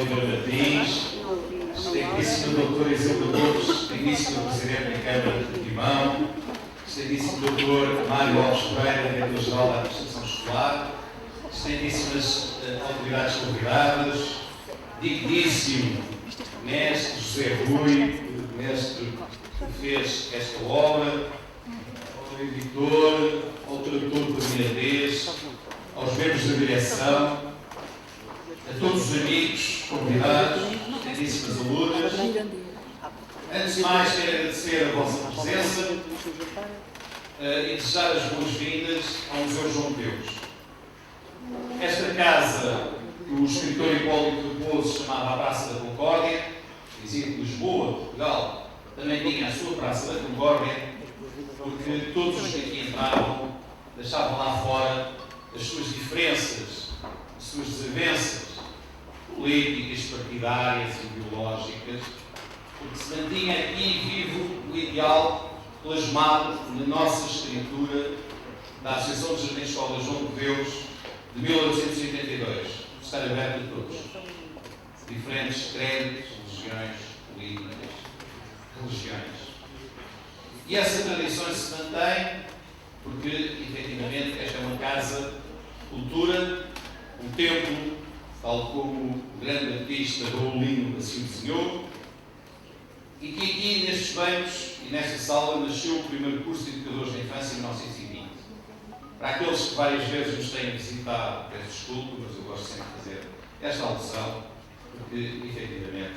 Oliveira Martins, excelentíssimo doutor Isildo Lopes, excelentíssimo presidente da Câmara de Timão, excelentíssimo doutor Mário Alves Pereira, diretor-geral da Administração Escolar, excelentíssimas autoridades convidadas, digníssimo mestre José Rui, mestre que fez esta obra, ao editor, ao tradutor por primeira vez, aos membros da direção, a todos os amigos, convidados, excelentíssimas alunas. Antes de mais, quero agradecer a vossa presença e desejar as boas-vindas ao Museu João de Deus. Esta casa, que o escritor Hipólito Raposo chamava a Praça da Concórdia, dizia que Lisboa, Portugal, também tinha a sua Praça da Concórdia, porque todos os que aqui entravam deixavam lá fora as suas diferenças, as suas desavenças políticas, partidárias, ideológicas, porque se mantinha aqui vivo o ideal plasmado na nossa escritura da Associação de Jardins Escola João de Deus de 1882, estar aberto a todos. Diferentes créditos, religiões, políticas, religiões. E essa tradição se mantém porque, efetivamente, esta é uma casa de cultura, um templo, tal como o grande artista Raulino assim desenhou, e que aqui, nestes bancos e nesta sala, nasceu o primeiro curso de Educadores da Infância em 1920. Para aqueles que várias vezes nos têm visitado, peço desculpa, mas eu gosto sempre de fazer esta alusão, porque, efetivamente,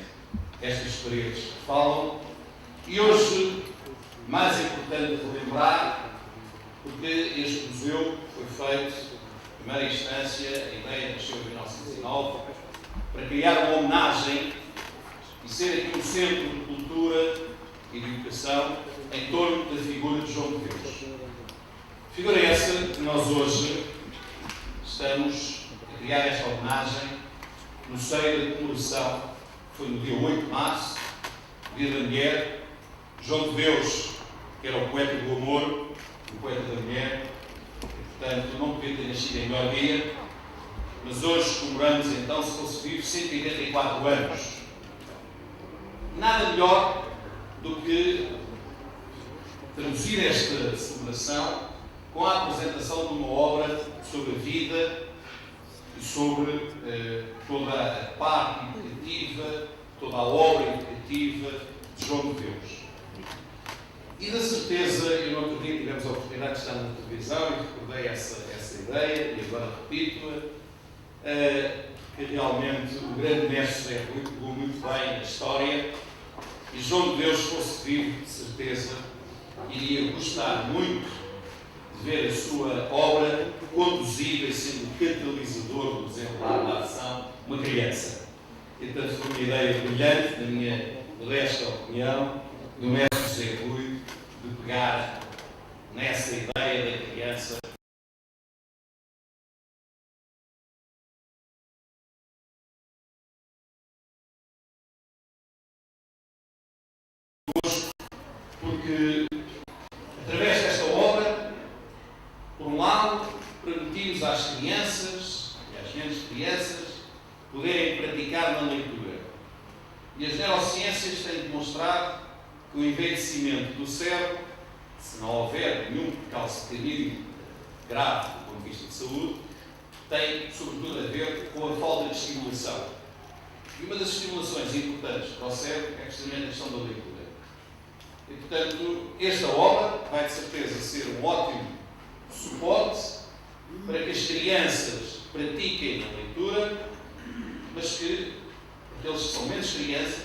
estas paredes falam. E hoje, mais importante relembrar, porque este museu foi feito, em primeira instância, a ideia nasceu em 1909, para criar uma homenagem e ser aqui um centro de cultura e de educação em torno da figura de João de Deus. Figura essa que nós hoje estamos a criar esta homenagem no seio da comemoração, que foi no dia 8 de março, dia da mulher. João de Deus, que era o poeta do amor, o poeta da mulher, e, portanto, não podia ter nascido em melhor dia, mas hoje comemoramos então, se fosse vivo, 184 anos. Nada melhor do que traduzir esta celebração com a apresentação de uma obra sobre a vida e sobre toda a parte educativa, toda a obra educativa de João de Deus. E da certeza, eu no outro dia tivemos a oportunidade de estar na televisão e recordei essa ideia, e agora repito-a, que realmente o grande mestre José Rui pegou muito bem a história, e João de Deus, se fosse vivo, de certeza, iria gostar muito de ver a sua obra conduzida e sendo catalisador do desenrolar da ação uma criança. Então foi uma ideia brilhante, na minha modesta opinião, do mestre José Rui, de pegar nessa ideia da criança porque através desta obra, por um lado, permitimos às crianças e às menos crianças poderem praticar na leitura. E as neurociências têm demonstrado que o envelhecimento do cérebro, se não houver nenhum calcicamento grave do ponto de vista de saúde, tem sobretudo a ver com a falta de estimulação. E uma das estimulações importantes para o cérebro é precisamente a questão da leitura. E, portanto, esta obra vai de certeza ser um ótimo suporte para que as crianças pratiquem a leitura, mas que aqueles que são menos crianças,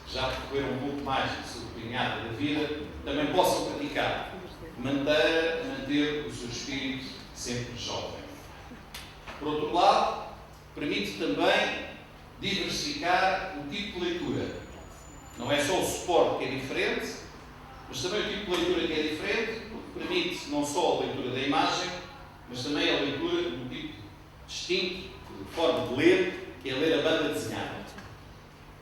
que já percorreram um pouco mais da sua caminhada da vida, também possam praticar, manter o seu espírito sempre jovem. Por outro lado, permite também diversificar o tipo de leitura. Não é só o suporte que é diferente, mas também o tipo de leitura que é diferente, porque permite não só a leitura da imagem, mas também a leitura de um tipo distinto, de forma de ler, que é ler a banda desenhada.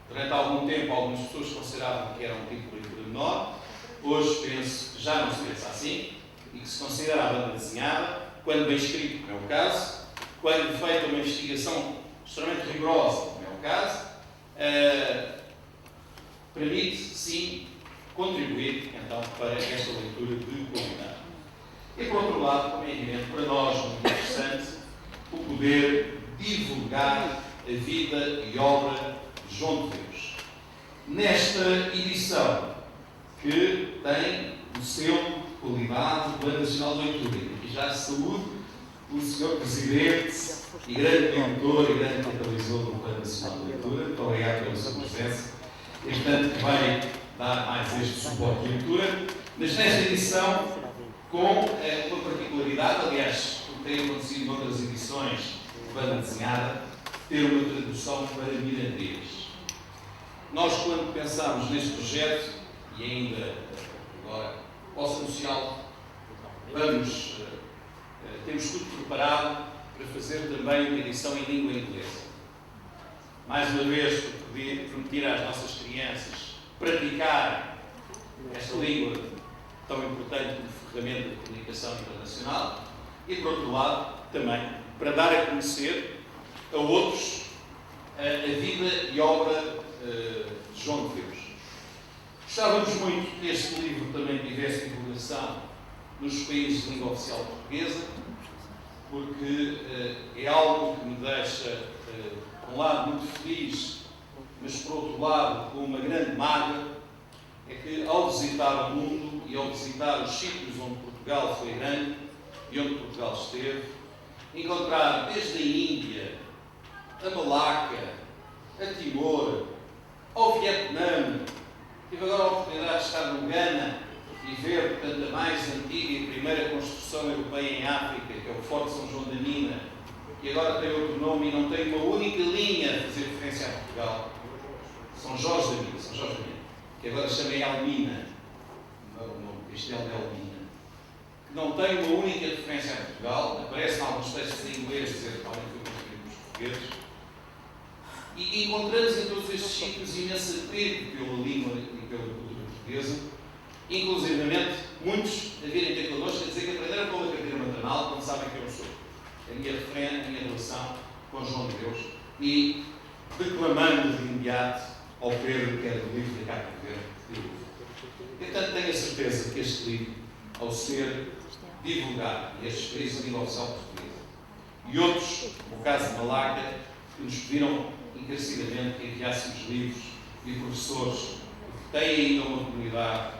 Durante algum tempo, algumas pessoas consideravam que era um tipo de leitura menor. Hoje penso que já não se pensa assim, e que se considera a banda desenhada, quando bem escrito, como é o caso, quando feita uma investigação extremamente rigorosa, como é o casa, permite, sim, contribuir, então, para esta leitura de qualidade. E, por outro lado, como é evidente, para nós, muito interessante, o poder divulgar a vida e obra de João de Deus. Nesta edição, que tem o selo de qualidade do Plano Nacional de Leitura, e já saúde o Sr. Presidente e grande mentor e grande catalisador do Plano Nacional de Leitura. Muito obrigado pela sua presença. E, portanto, que vai dar mais este suporte de leitura. Mas nesta edição, com uma particularidade, aliás, como tem acontecido em outras edições de banda desenhada, ter uma tradução para mirandês. Nós, quando pensámos neste projeto, e ainda agora posso anunciá-lo, temos tudo preparado para fazer também uma edição em língua inglesa. Mais uma vez, prometi às nossas crianças praticar esta língua tão importante como ferramenta de comunicação internacional e, por outro lado, também para dar a conhecer a outros a vida e obra de João de Deus. Gostávamos muito que este livro também tivesse divulgação nos países de língua oficial portuguesa, porque é algo que me deixa, por um lado, muito feliz, mas, por outro lado, com uma grande mágoa, é que, ao visitar o mundo e ao visitar os sítios onde Portugal foi grande e onde Portugal esteve, encontrar desde a Índia, a Malaca, a Timor, ao Vietnã. Tive agora a oportunidade de estar no Ghana e ver, portanto, a mais antiga e primeira construção europeia em África, que é o Forte São João da Mina, que agora tem outro nome e não tem uma única linha a fazer referência a Portugal. São Jorge da Mina, que agora chama Elmina, o Castelo de Elmina, que não tem uma única referência a Portugal, aparece em alguns textos em inglês, dizer que talvez foi construído pelos portugueses, e encontramos em todos estes sítios imenso apreço pela língua e pela cultura portuguesa, inclusivamente muitos a virem ter connosco a dizer que aprenderam pela carteira maternal quando sabem que eu sou. A minha relação com João de Deus, e declamando de imediato ao Pedro, que era do livro de Cabo Verde. Portanto, tenho a certeza que este livro, ao ser divulgado nestes países de língua oficial portuguesa, e outros, no caso de Malaca, que nos pediram encarecidamente que enviássemos livros e professores que têm ainda uma comunidade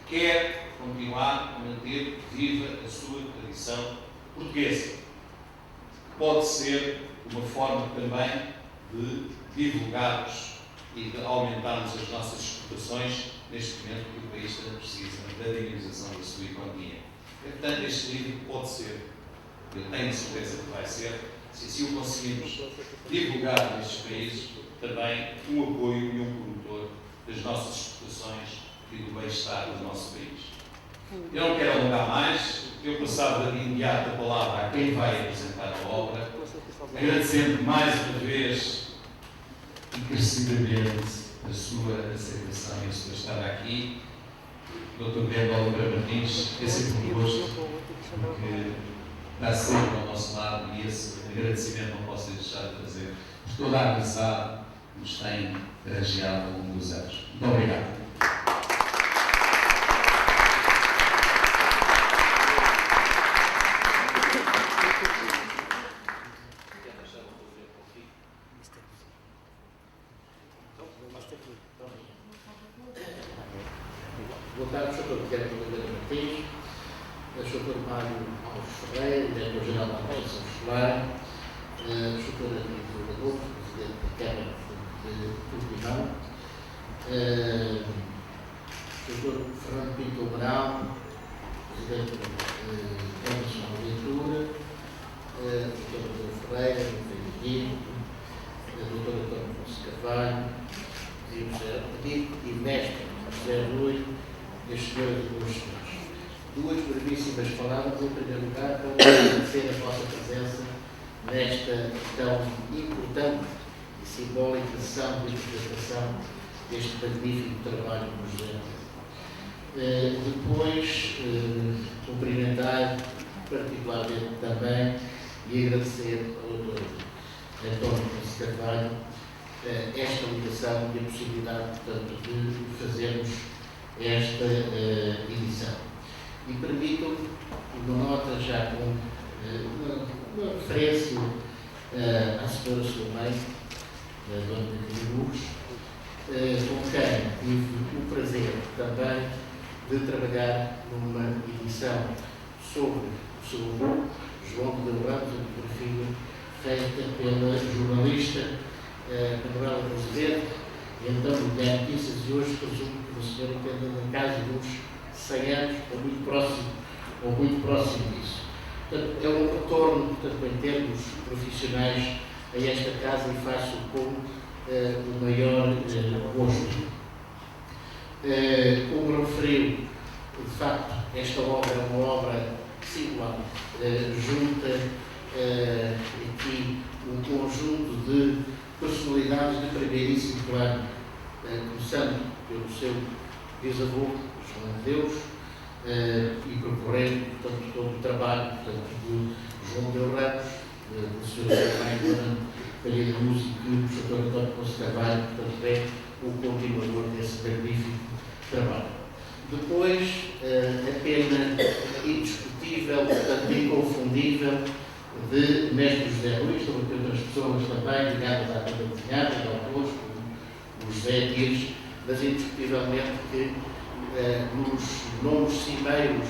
que quer continuar a manter viva a sua tradição portuguesa. Pode ser uma forma também de divulgarmos e de aumentarmos as nossas exportações neste momento que o país tanto precisa da dinamização da sua economia. E, portanto, este livro pode ser, eu tenho certeza que vai ser, se assim o conseguirmos divulgar nestes países, também um apoio e um promotor das nossas exportações e do bem-estar do nosso país. Eu não quero alongar mais, eu passava de imediato a palavra a quem vai apresentar a obra, agradecendo mais uma vez, encarecidamente, a sua aceitação e a sua estada aqui. Dr. Brendo Oliveira Martins, é sempre um gosto, porque está sempre ao nosso lado e esse agradecimento não posso deixar de fazer por toda a amizade que nos tem granjeado ao longo dos anos. Muito obrigado. Boa tarde, Sr. Dr. Oliveira Martins, Sr. Mário Alves Ferreira, Diretor-Geral da Administração Escolar, Sr. Advogado, Presidente da Câmara de Portimão, Sr. Fernando Pinto Amaral, Presidente da Câmara Nacional de Leitura, Sr. Ferreira, Dr. Guilherme, Dr. António Fonseca Carvalho, e Mestre José Rui, e as senhoras e os senhores. Duas brevíssimas palavras, em primeiro lugar, para agradecer a vossa presença nesta tão importante e simbólica sessão de interpretação deste magnífico trabalho urgente. Depois, cumprimentar particularmente também e agradecer ao Dr. António Fonseca Carvalho esta ligação e a possibilidade, portanto, de fazermos esta edição. E permitam uma nota já com uma referência à senhora Solmeiro, da Dona Catarina Luz, com quem tive o prazer também de trabalhar numa edição sobre o seu avô, João de Ramos, a biografia feita pela jornalista Manuela Azevedo, e então o Guilherme Quissas, e hoje presumo que o senhor entenda na casa dos 100 anos, ou muito próximo disso. Portanto, é um retorno, portanto, em termos profissionais, a esta casa e faço com o maior gosto. Como referiu, de facto, esta obra é uma obra singular, junta aqui um conjunto de personalidades de primeiríssimo plano, começando pelo seu bisavô, João de Deus, e percorrendo, portanto, todo o trabalho, portanto, de João de Ramos, do Sr. Dona Maria de Luz, e que o Sr. António Ponce Carvalho, portanto, é o continuador desse magnífico trabalho. Depois, a pena indiscutível, portanto, inconfundível, de Mestre José Luís, sobre outras pessoas também ligadas à banda desenhada, de autores, como o José Dias, mas indiscutivelmente que nos nomes cimeiros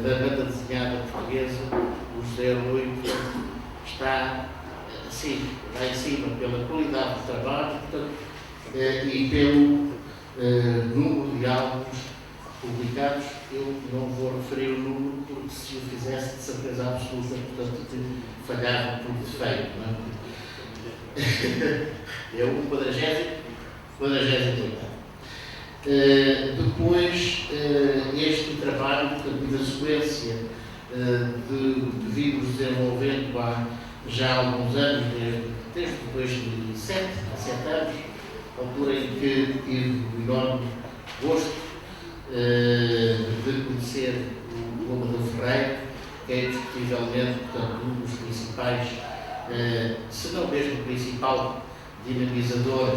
da banda desenhada portuguesa, o José Luís está assim, lá em cima, pela qualidade de trabalho, portanto, e pelo número de álbuns publicados. Eu não vou referir o número, porque se o fizesse, de certeza absoluta, portanto, que falhava por defeito, não é? É o 48º. Depois, este trabalho, portanto, na sequência de virmos desenvolvendo já há alguns anos, desde 2007, há 7 anos, altura em que tive o enorme gosto de conhecer o Amadeu Ferreira, que é indiscutivelmente, portanto, um dos principais, se não mesmo o principal dinamizador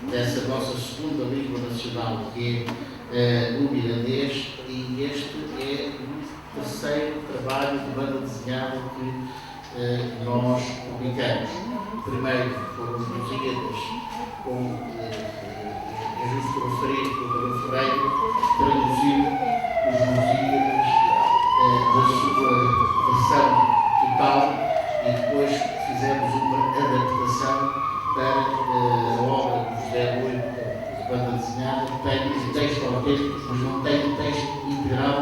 dessa nossa segunda língua nacional, que é o mirandês, e este é o terceiro trabalho de banda desenhada que nós publicamos. Primeiro foram os Lusíadas, com é justo referir que o Amadeu Ferreira traduziu os Lusíadas da sua versão total, e depois fizemos uma adaptação para a obra do José Rui, de banda desenhada, que tem um texto autêntico, mas não tem um texto integral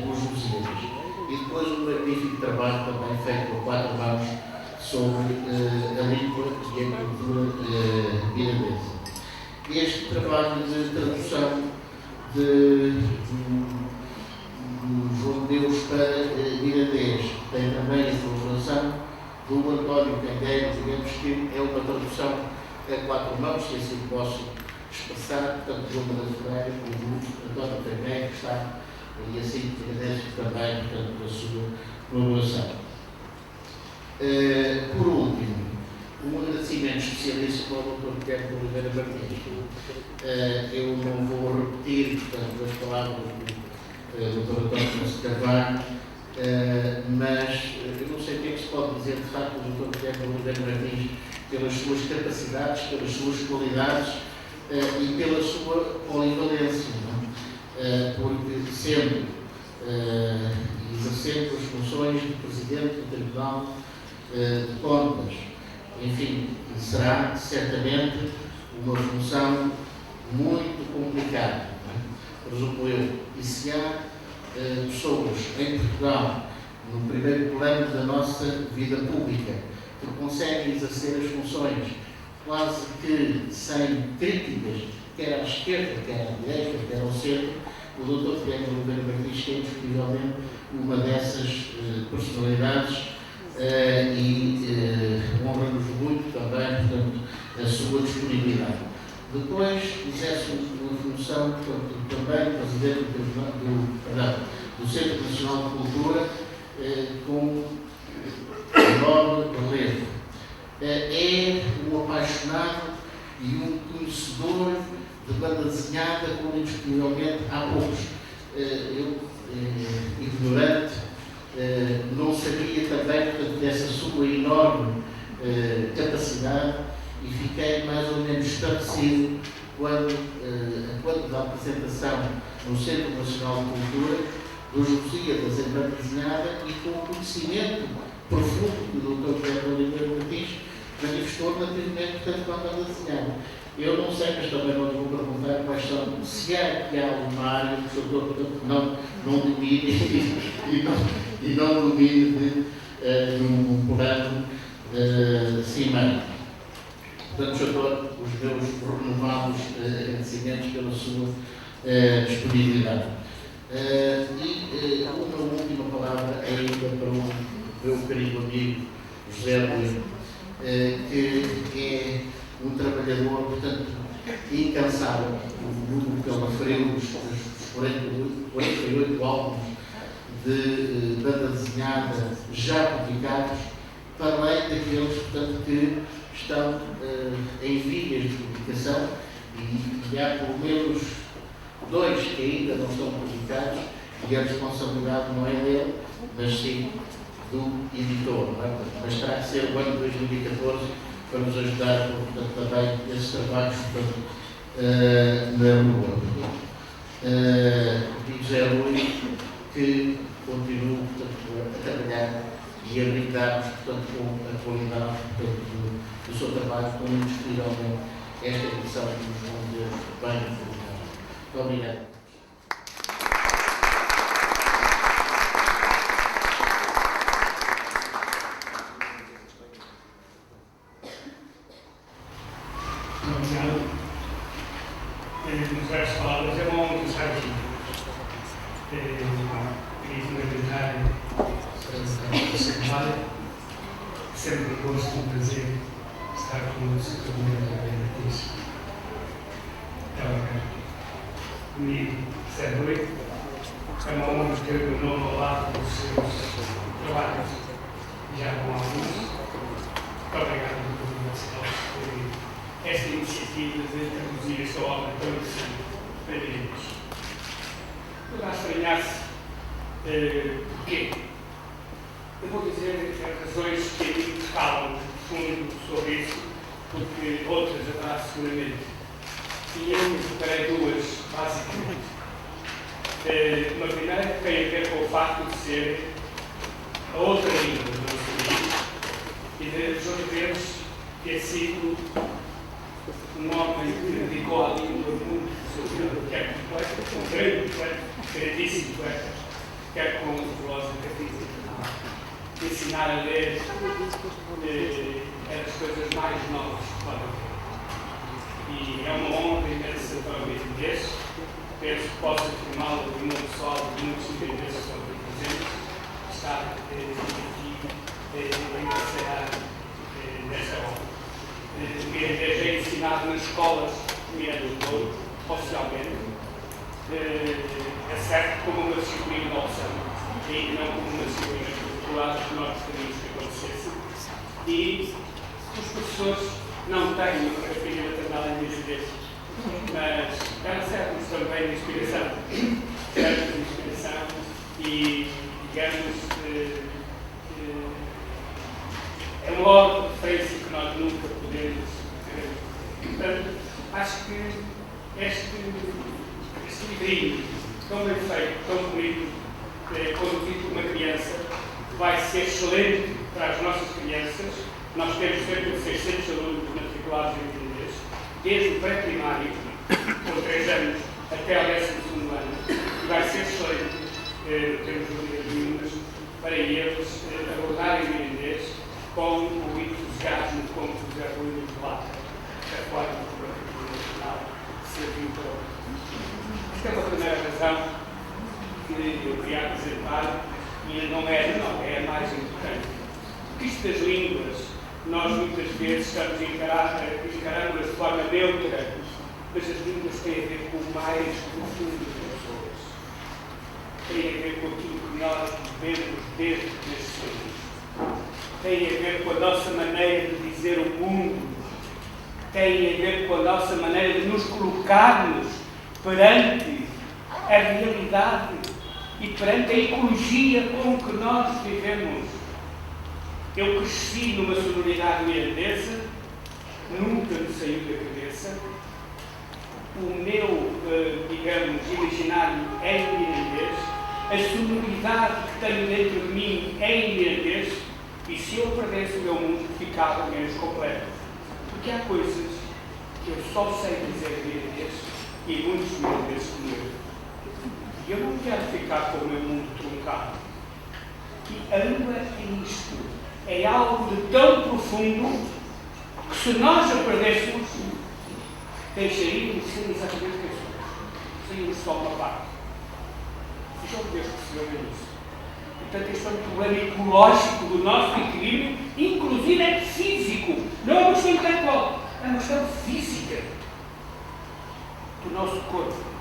dos Lusíadas. E depois um magnífico trabalho também feito a 4 mãos sobre a língua e a cultura mirandesa. Este trabalho de tradução de João de Deus para mirandês tem também a colaboração do António Cangueiro, digamos que é uma tradução a 4 mãos, se assim posso expressar, portanto, do Amadeu Ferreira, do António Cangueiro, que está, e assim agradeço também, portanto, a sua colaboração. Por último, um agradecimento especialíssimo ao Dr. Guilherme Oliveira Martins. Eu não vou repetir, portanto, as palavras do Dr. António Ponce Carvalho, mas eu não sei o que é que se pode dizer, de facto, do Dr. Guilherme Oliveira Martins, pelas suas capacidades, pelas suas qualidades e pela sua polivalência, porque sendo exercendo as funções de Presidente do Tribunal de Contas, enfim, será certamente uma função muito complicada, presumo eu. E se há pessoas em Portugal, no primeiro plano da nossa vida pública, que conseguem exercer as funções quase que sem críticas, quer à esquerda, quer à direita, quer ao centro, o Dr. Guilherme Oliveira Martins é indiscutivelmente uma dessas personalidades e honra-nos muito também, portanto, a sua disponibilidade. Depois exerce uma função, portanto, também Presidente do Centro Nacional de Cultura, com enorme relevo. É um apaixonado apaixonado e um conhecedor de banda desenhada, como indiscutivelmente há poucos. Eu, ignorante, não sabia também, portanto, dessa sua enorme capacidade e fiquei mais ou menos estarrecido quando da apresentação no Centro Nacional de Cultura dos Lusíadas em banda desenhada e com o conhecimento profundo que o Dr. Pedro Oliveira Martins manifestou relativamente, portanto, à banda desenhada. Eu não sei, mas também não lhe vou perguntar quais são, se é que há uma área que o Dr. não domine e não domine num plano cimeiro. Portanto, Dr., os meus renovados agradecimentos pela sua disponibilidade. E uma última palavra ainda para o meu querido amigo José Rui, que é um trabalhador, portanto, incansável. O número que ele referiu, os 48 álbuns de banda desenhada já publicados, para além daqueles, portanto, que estão em vias de publicação, e há pelo menos 2 que ainda não estão publicados, e a responsabilidade não é dele, mas sim do editor. Não é? Mas terá que ser o ano de 2014 para nos ajudar, portanto, também esses trabalhos, portanto, na rua. E José Rui, que continua, portanto, a trabalhar e a brindarmos, portanto, com a qualidade, portanto, do seu trabalho, com indiscutivelmente esta edição que nos vão ver bem publicada. Muito obrigado. Obrigado. Nos várias palavras, é uma honra estar aqui. Queria fundamentar a secretária. Sempre um gosto, um prazer estar com o Sr. Primeiro Martins. Comigo, José Rui. É uma honra ter o meu nome ao lado dos seus trabalhos, já com alguns. Muito obrigado por esta iniciativa de traduzir esta obra tão interessante para eles. Poderá estranhar-se porquê? Eu vou dizer as razões que a mim falam fundo sobre isso, porque outras haverá seguramente. E eu preparei 2, basicamente. Uma primeira tem a ver com o facto de ser a outra língua do nosso país e de resolvermos ter sido um homem que dedicou à língua muito do seu tempo, quer com poeta, um grande poeta, grandíssimo poeta, quer com um filósofo físico. Ensinar a ler é das coisas mais novas que podem ter. E é uma honra imensa para o meu interesse. Penso que posso afirmá-lo de um pessoal de muitos interesses que estão aqui presentes, estar aqui encarcerado nesta obra. Primeira vez é ensinado nas escolas de Miranda do Douro, oficialmente. É certo como uma disciplina de opção, e não como uma disciplina curricular que nós gostaríamos que acontecesse. E os professores não têm uma característica maternal em minhas vezes, mas ela serve-nos também de inspiração. Serve-nos de inspiração e, digamos, é uma ordem de referência que nós nunca podemos ter. Portanto, acho que este livrinho, tão bem feito, tão bonito, conduzido por uma criança, vai ser excelente para as nossas crianças. Nós temos cerca de 600 alunos matriculados em inglês, desde o pré-primário, com 3 anos, até ao 12º ano, e vai ser excelente, temos dúvidas nenhumas, para eles abordarem o inglês com o entusiasmo como o José Rui nos relata, a forma como a cultura nacional serviu para o. Esta é uma primeira razão que eu queria apresentar e não é a mais importante. Porque isto das línguas, nós muitas vezes estamos encarando-as de forma neutra, mas as línguas têm a ver com o mais profundo das pessoas. Têm a ver com aquilo que nós vivemos desde que nascemos. Tem a ver com a nossa maneira de dizer o mundo, têm a ver com a nossa maneira de nos colocarmos perante a realidade e perante a ecologia com que nós vivemos. Eu cresci numa sonoridade mirandesa, nunca me saiu da cabeça. O meu, digamos, imaginário é em mirandês, a sonoridade que tenho dentro de mim é em mirandês, e se eu perdesse o meu mundo, ficava menos completo. Porque há coisas que eu só sei dizer mirandês, e muitos mirandeses como eu. E eu não quero ficar com o meu mundo truncado. E a língua é isto. É algo de tão profundo que, se nós a perdêssemos, deixaríamos de ser exatamente quem somos. Seríamos só uma parte. E só Deus percebeu bem isso. Portanto, este é um problema ecológico do nosso equilíbrio, inclusive é físico. Não é uma questão intelectual, é uma questão física do nosso corpo.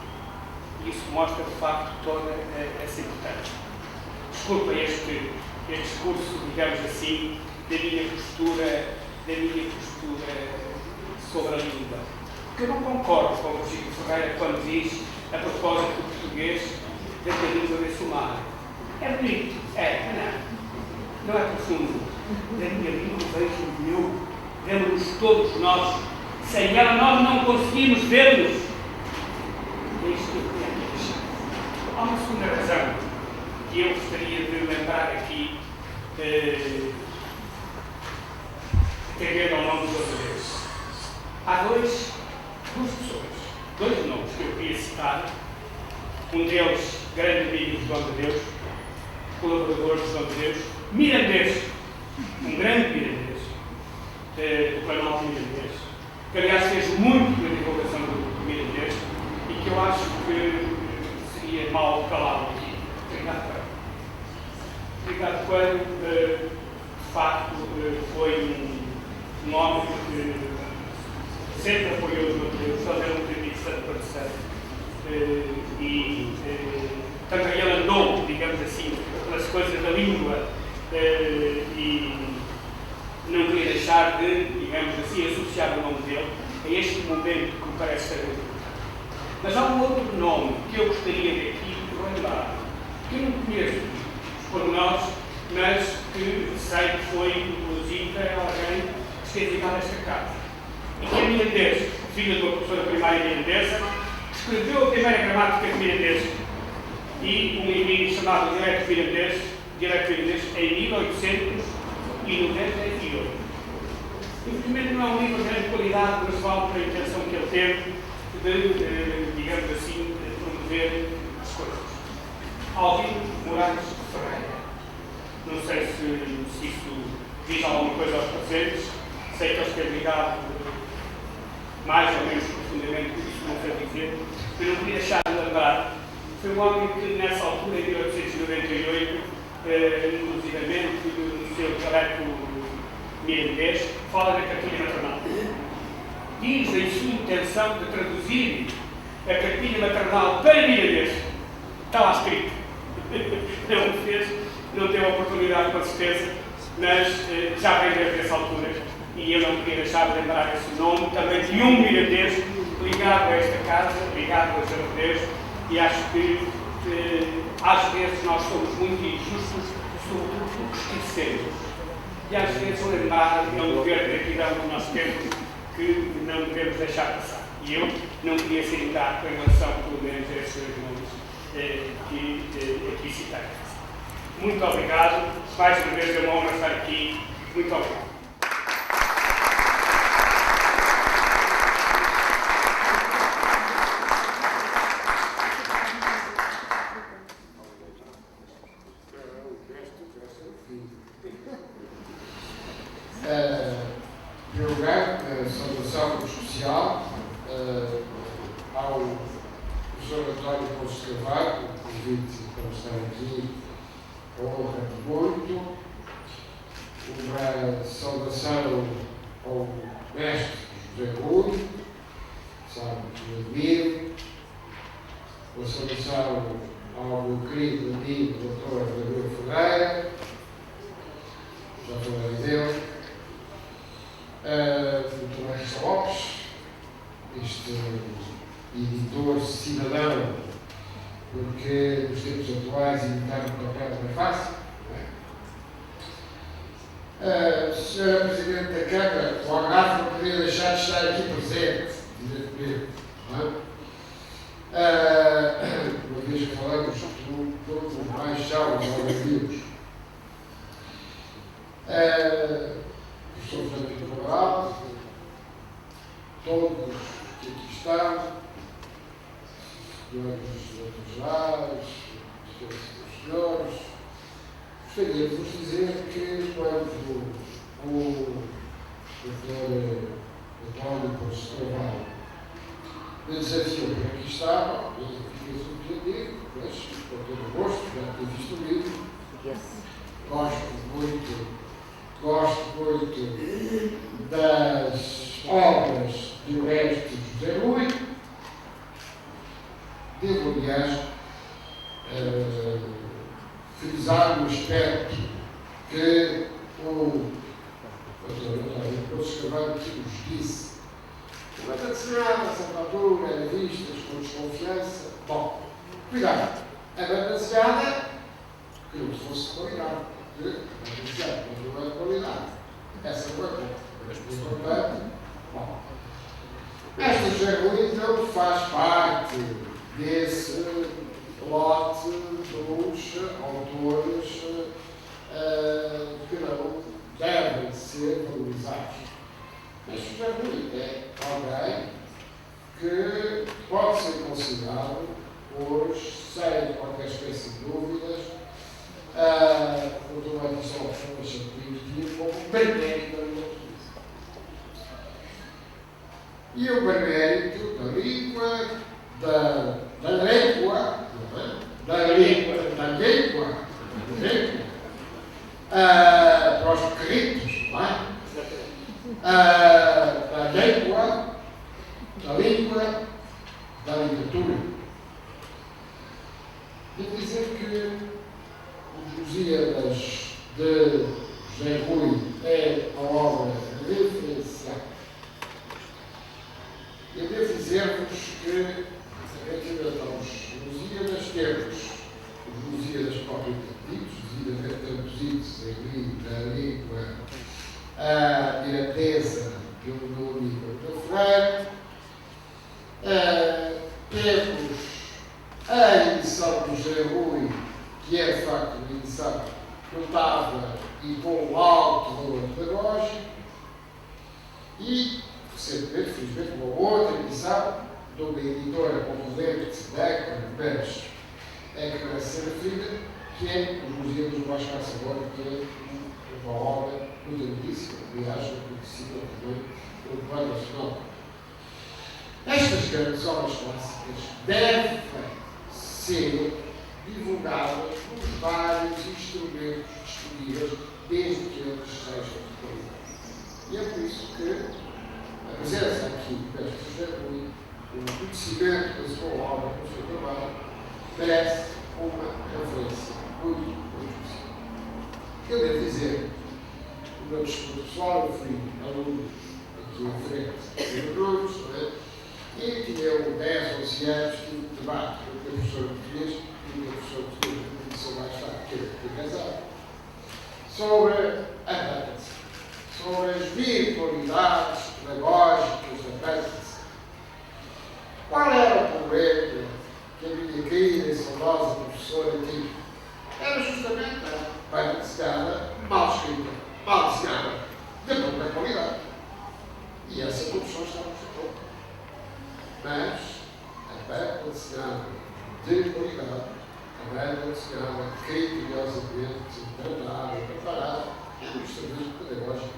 E isso mostra, de facto, toda essa importância. Desculpa este discurso, digamos assim, da minha postura sobre a língua. Porque eu não concordo com o Chico Ferreira quando diz, a propósito do português, da língua desse mar. É bonito, não é profundo. Da minha língua vejo o meu, vemos-nos todos nós. Sem ela nós não conseguimos ver-nos. É isto que eu queria deixar. Há uma segunda razão que eu gostaria de lembrar aqui, tem a ver ao nome dos outros vezes. Há duas pessoas, dois nomes que eu queria citar. Um deles, grande amigo de João de Deus, colaborador de João de Deus, mirandês, um grande mirandês, do Planalto Mirandês, que aliás fez muito na divulgação do mirandês e que eu acho que seria mal calado aqui. Ricardo Coelho, de facto, foi um homem que sempre apoiou os meus Deus, fazer um crítico santo para terceiro. Também ele andou, digamos assim, pelas coisas da língua e não queria deixar de, digamos assim, associar o nome dele a este momento que me parece ser muito importante. Mas há um outro nome que eu gostaria de aqui lembrar, que eu não conheço por nós, mas que sei que foi, inclusive, alguém que esteve ligado a esta casa. E que é mirandês, filho de uma professora primária mirandesa, que escreveu a primeira gramática de mirandês e um livro chamado Direto Mirandês, em 1898. Infelizmente não é um livro de grande qualidade, mas vale para a intenção que ele teve de, digamos assim, de promover as coisas. Albino Moraes Ferreira. Não sei se isso diz alguma coisa aos presentes, sei que ele esteve ligado mais ou menos profundamente, por isso não sei dizer, mas não queria deixar de lembrar. Foi um homem que, nessa altura, em 1898, inclusivamente no seu dialeto mirandês, fala da cartilha maternal. Diz em sua intenção de traduzir a cartilha maternal para mirandês. Está lá escrito. Não o fez, não teve a oportunidade, com certeza, mas já vem desde essa altura. E eu não queria deixar de lembrar esse nome, também de um mirandês ligado a esta casa, ligado a João de Deus, e acho que às vezes nós somos muito injustos sobre o que esquecemos. E às vezes lembrar é um dever de gratidão que nós temos que não devemos deixar passar. E eu não queria ser ingrato em relação, pelo menos, a esses dois nomes que aqui citei. Muito obrigado. Mais uma vez é uma honra estar aqui. Muito obrigado. Em primeiro lugar, saudação especial ao professor António Ponce Carvalho, o convite para estar aqui, honra muito. Uma saudação ao mestre José Rui, sabe que o admiro. Uma saudação ao meu querido amigo Dr. Gabriel Ferreira, já falei dele. Muito bem. Batista Lopes, este editor cidadão, porque nos tempos atuais imitar um papel não é fácil. Senhora Presidente da Câmara, o Algarve não poderia deixar de estar aqui presente, diretamente. Uma vez que falamos do mais jovens algarvios. Professor Fernando Cabral, todos que aqui estão, senhores gerais, senhores, gostaria de vos dizer que quando o Dr. António Poço Carvalho me desafiou para aqui estar, eu fiquei surpreendido, mas com todo o gosto, já ter visto o livro, gosto muito das obras de Orestes José Rui. Devo, aliás, frisar um aspecto que o Dr. Poço Carvalho nos disse. Uma determinada certa era vistas com desconfiança. Bom, cuidado, a banda desenhada que não fosse qualidade, porque a banda desenhada não é qualidade. Essa foi importante. Bom, esta José então faz parte desse lote dos autores que não devem ser valorizados. Mas José Rui é alguém que pode ser considerado hoje, sem qualquer espécie de dúvidas, o Dr. Edson Chapinho como benemérito da língua portuguesa. E o benemérito da língua, para os pequenitos, não é? Da língua, da literatura. Devo dizer que os Lusíadas de José Rui é uma obra referencial. Eu devo dizer-vos que, relativamente aos Lusíadas, temos os Lusíadas propriamente ditos, devidamente traduzidos da língua irlandesa do livro do Freire. Temos a edição do José Rui, que é de facto uma edição notável e com alto valor pedagógico, e recentemente, felizmente, uma outra edição de uma editora concorrente mas é que merece ser referida, que é Os Lusíadas do Vasco Caçador, que é uma obra muito antiquíssima, aliás, conhecida também pelo Plano Nacional. Estas grandes obras clássicas devem ser divulgadas nos vários instrumentos disponíveis desde que eles sejam de qualidade. E é por isso que a presença aqui desta José Rui, o conhecimento da sua obra, do seu trabalho, merece uma referência muito especial. Eu devo dizer, o meu discurso pessoal, eu fui aluno aqui à frente de Brunos, e tinha 10 ou 11 anos, tive um debate com o meu professor de português, e o meu professor de português me disse mais tarde, que eu casado, sobre a Butts, sobre as virtualidades pedagógicas da Butts. Qual era o problema que a minha querida e saudosa professora tinha? Era justamente a banda desenhada mal escrita, mal desenhada, de pouca qualidade. E essa professora estava no mas a banda desenhada de qualidade, a banda desenhada criteriosamente tratada, preparada, é um instrumento pedagógico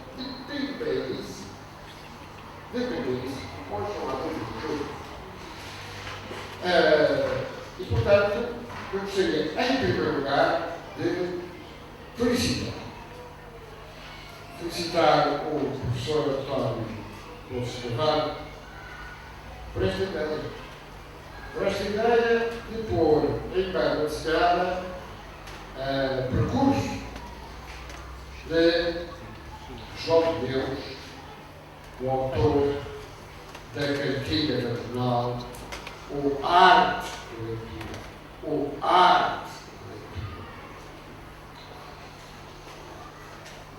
dependência, pode chamar de tudo. E, portanto, eu gostaria, em primeiro lugar, de felicitar o professor António Poço Carvalho por esta ideia de pôr em banda desenhada percurso de João de Deus o autor da cartilha nacional, ou arte de leitura, ou arte de leitura.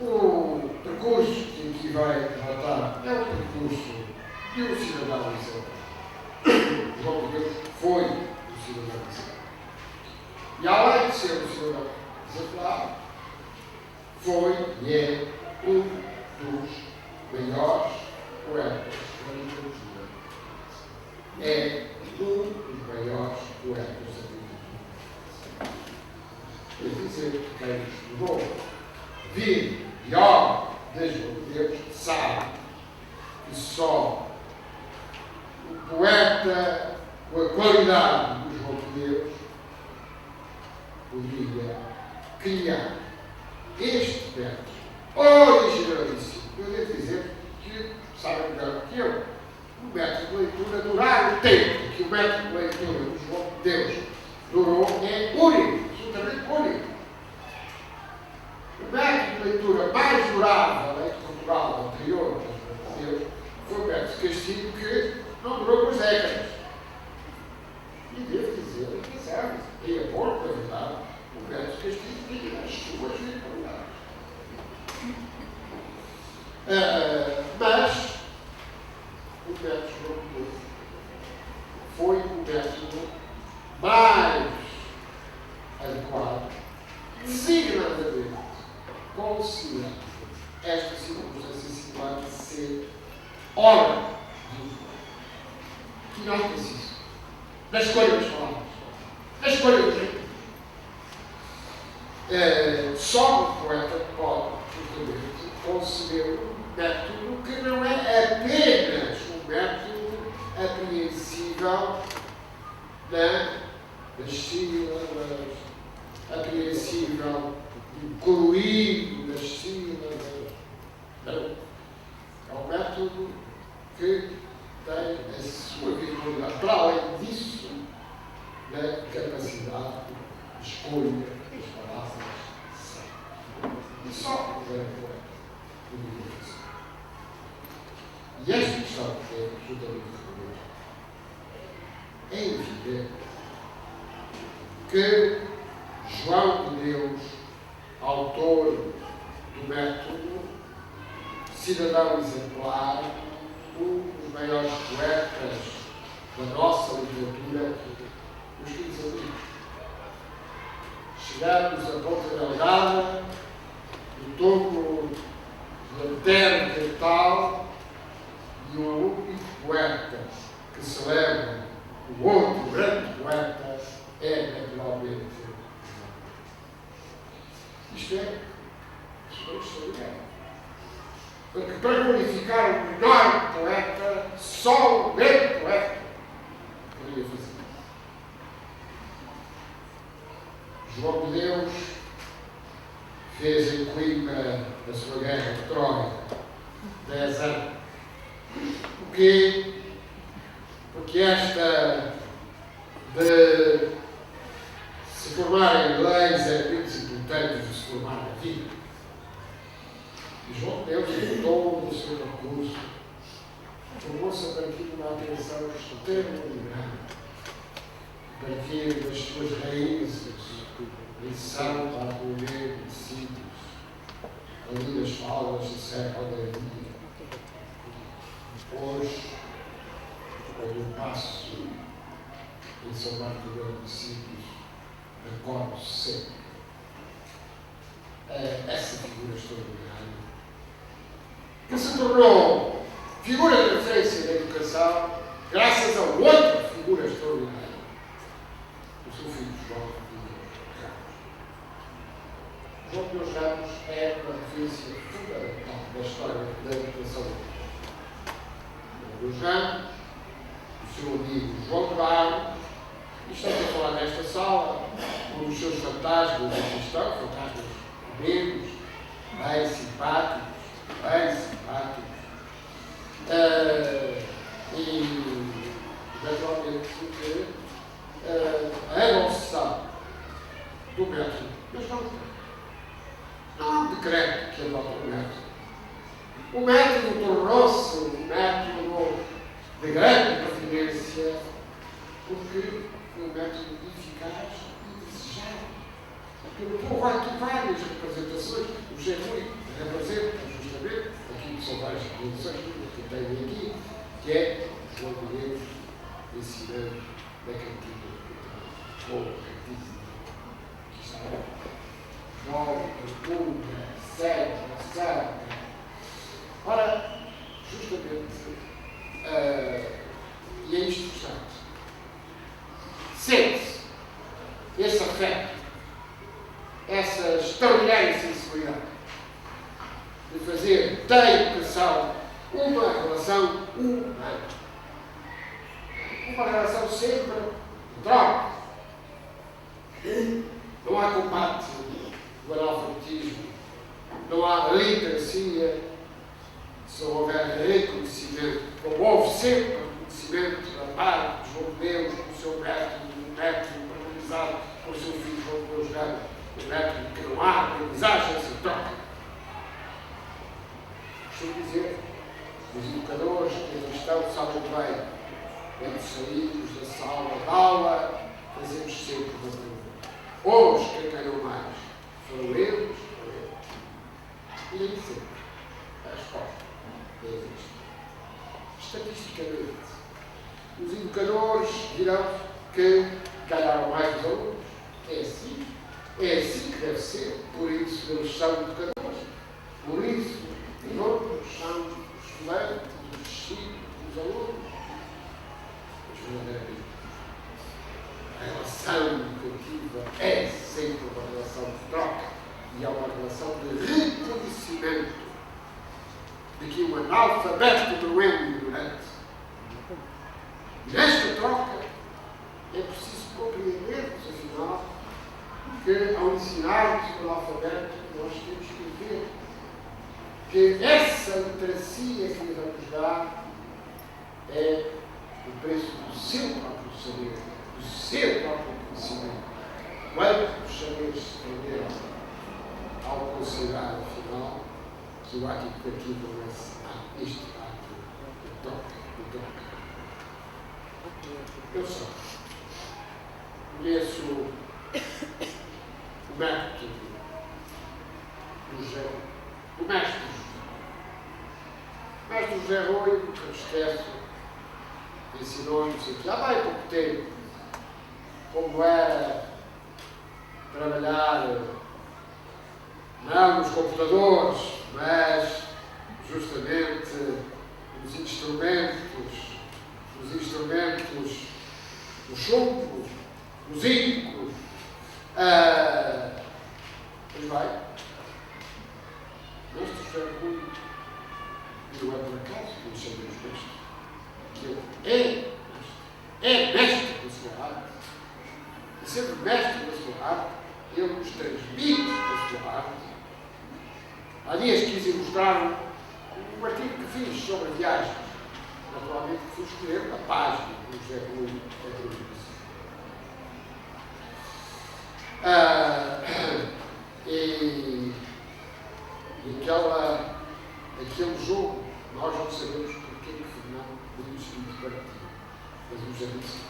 O percurso que aqui vai relatar é o percurso de um cidadão exemplar. João de Deus foi um cidadão exemplar. E além de ser um cidadão exemplar, foi e é um dos maiores poetas da literatura. É um dos maiores poetas da literatura. Quer dizer que quem estudou, vive e olha desde o Deus sabe que só o poeta com a qualidade do João de Deus poderia criar este verso originalíssimo. Eu devo dizer que, sabem melhor que eu, o método de leitura durar o tempo que o método de leitura do João de Deus durou é único, absolutamente único. O método de leitura mais durável em Portugal anterior ao João de Deus foi o método de castigo que não durou por décadas. E devo dizer, quem sabe, em acordo com a verdade, o método de castigo tinha as suas virtualidades. Mas o método João de Deus foi o método mais adequado, designadamente considerando esta circunstância singular de ser hora de uso. E não preciso. Na escolha das palavras. Na escolha do tempo. Só o poeta pode, justamente, conceber um método que não é apenas um método apreensível das sílabas, apreensível do colorido das sílabas. Não. É um método que tem a sua virtualidade. Para além disso, na capacidade de escolha das palavras certas. E só o grande poeta poderia fazer. E esta questão é absolutamente fundamental. É evidente que João de Deus, autor do método, cidadão exemplar, um dos maiores poetas da nossa literatura, os 15 amigos. Chegamos a Ponta Delgada, no topo da terra capital, e o único poeta que celebra o outro grande poeta é, naturalmente, isto é extraordinário. Porque para glorificar o melhor poeta, só o grande poeta poderia fazer. João de Deus fez em Coimbra a sua guerra de Troia, 10 anos. Porquê? Porque esta de se formar em leis é muito importante de se formar na vida. E João de Deus, em todo o seu recurso, formou-se a partir de uma atenção extremamente grande, a partir das suas raízes, em São Bartolomeu de Sítios, ali das falas do século da vida. Depois, quando eu passo em São Bartolomeu de Sítios, recordo sempre essa figura extraordinária, que se tornou figura de referência da educação graças a outra figura extraordinária, o seu filho João de Deus Ramos. João de Deus Ramos é uma referência fundamental da história da educação. João de Deus Ramos, o seu amigo João de Barro, e estamos a falar nesta sala, com os seus fantasmas aqui estão, fantasmas amigos, bem simpáticos, e naturalmente que a obsessão do método, mas não há um decreto que adota o método. O método tornou-se revoluções que eu tenho aqui, que é João Lourenço ensinando da cantiga ou a cantiga que está jovem, pura, cega, saca. Ora, justamente, e é isto que está. Sente-se esse afeto, essa extraordinária sensibilidade de fazer da educação uma relação humana. Uma relação sempre de troca. Não há combate do analfabetismo, não há literacia, se não houver reconhecimento, como houve sempre reconhecimento da parte de João de Deus, com o seu método organizado com o seu filho João de Deus Gama, o método que não há aprendizagem sem troca. Deixa eu dizer, os educadores que aqui estão sabem bem, quando saímos da sala de aula, fazemos sempre uma pergunta. Hoje, quem ganhou mais? Foram eles ou eu? E aí sempre, a resposta é esta. Estatisticamente, os educadores dirão que ganharam mais os alunos. É assim que deve ser. Por isso eles são educadores. Por isso, os outros são os estudantes, os discípulos, os alunos. Mas verdadeiramente, a relação educativa é sempre uma relação de troca e é uma relação de reconhecimento de que o analfabeto não é um ignorante. E nesta troca é preciso compreendermos, afinal, que ao ensinarmos o analfabeto nós temos que ver que essa literacia que lhe vamos dar é o preço do seu próprio saber, do seu próprio conhecimento. Quantos saberes se perderam ao considerar, afinal, que o ato educativo não é este ato de troca. Eu só conheço o método do mestre José Rui, que eu esqueço, ensinou-nos aqui há bem pouco tempo como era trabalhar não nos computadores, mas justamente nos instrumentos, nos chumbos, nos íncos. Pois vai. Mestre José Rui, não é por acaso que nos chamamos mestre, que ele é mestre da sua arte, e sendo mestre da sua arte, ele nos transmite a sua arte. Há dias quis ilustrar um artigo que fiz sobre viagens. Naturalmente fui escolher a página do José Rui e aquele jogo, nós não sabemos porque que Fernando pediu o seguinte partido, mas o José disse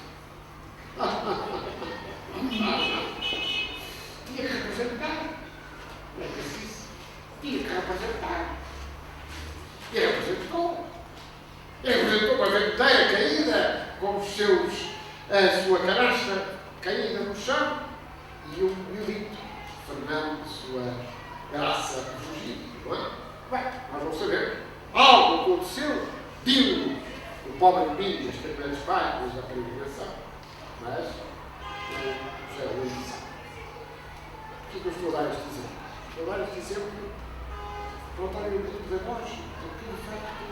tinha que representar, não é que disse, tinha que representar, e representou com a venteira caída, com a sua canastra caída no chão, e um milito, Fernando, sua graça fugida, não é? Bem, nós não sabemos. Algo aconteceu, digo o pobre menino, este primeiro pai, depois da peregrinação, mas o José Rui sabe. O que eu estou a dar este exemplo? Estou a dar este exemplo para o tratamento pedagógico, porque, de facto,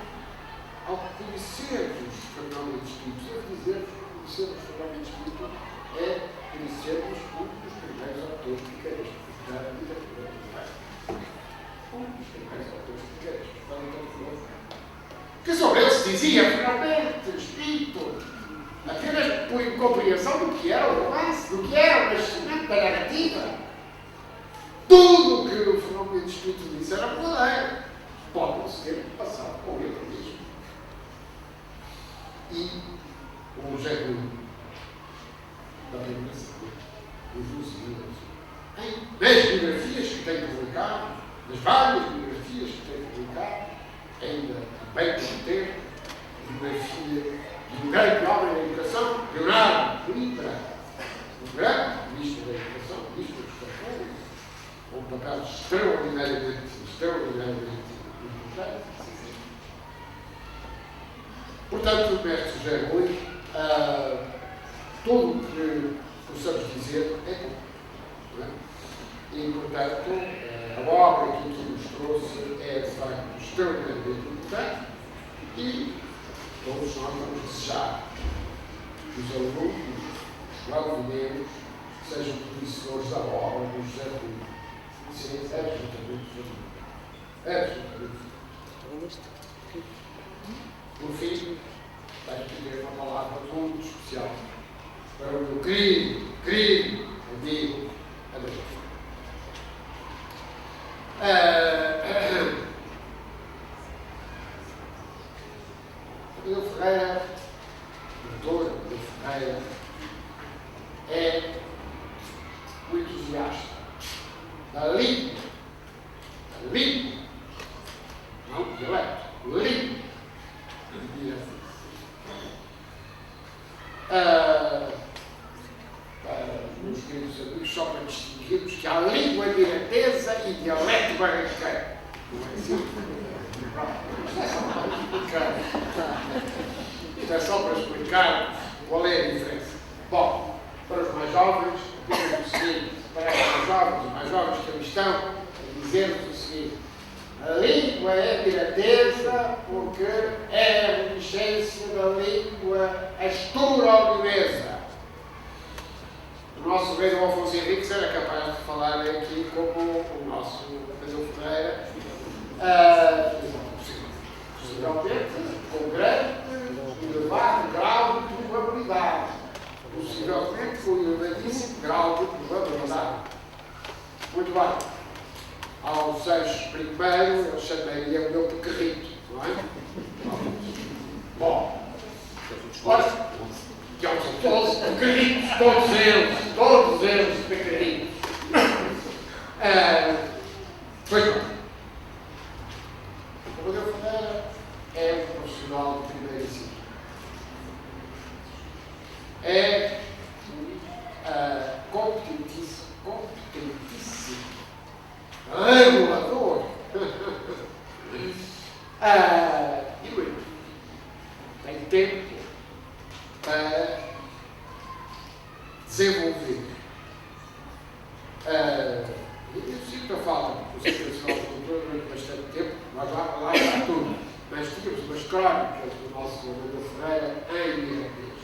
ao conhecermos os fenómenos espíritos, devo dizer que conhecermos os fenómenos espíritos é conhecermos um dos primeiros autores picarescos da literatura mundial. Um dos primeiros autores picarescos da literatura mundial. Que sobre ele se dizia, finalmente, espírito, apenas por incompreensão do que era o romance, do que era o nascimento da narrativa. Tudo o que o fenómeno de espírito disse era verdadeiro. Pode não ser passado com ele mesmo. E o José Rui, da peregrinação, os Lusíadas, nas biografias que tem publicado, nas várias biografias que tem publicado, ainda bem contente, de uma filha de um grande homem da educação, Leonardo Coimbra, um grande ministro da educação, ministro dos Campos, com um papel extraordinariamente importante. Portanto, o mestre José Rui, tudo o que possamos dizer é bom. Não é? E, portanto, a obra que aqui nos trouxe é, de facto, extremamente importante e todos nós vamos desejar que os alunos, os alvineiros, sejam conhecedores da obra do José Rui. Isso é absolutamente verdade. Absolutamente. Por fim, tenho que dizer uma palavra muito especial para o meu querido amigo André. Amadeu Ferreira, o doutor Amadeu Ferreira, é o entusiasta da língua, não dialeto, língua. Meus queridos amigos, só para distinguirmos que há língua miratesa e dialeto barranqueiro. Não é assim? Isto é só para explicar qual é a diferença. Bom, para os mais jovens, digamos o seguinte, para os mais jovens que ali estão, dizemos o seguinte: a língua é miratesa porque é a reminiscência da língua asturo-alvinesa. O nosso rei Dom Afonso Henriques era capaz de falar aqui como o nosso Amadeu Ferreira, possivelmente com grande e elevado grau de probabilidade. Possivelmente com um elevadíssimo grau de probabilidade. Muito bem. Ao Seixo I, eu chamei-lhe o meu pequerrito, não é? Bom, ora, que são todos pequeritos, todos eles pequeritos. Pois bem, o Amadeu Ferreira é um profissional de primeiro ensino. É competentíssimo, regulador. E tem tempo para desenvolver. Eu sinto a falta do Centro Nacional de Cultura durante bastante tempo, mas lá está tudo. Mas tínhamos umas crónicas do nosso Amadeu Ferreira em irlandês.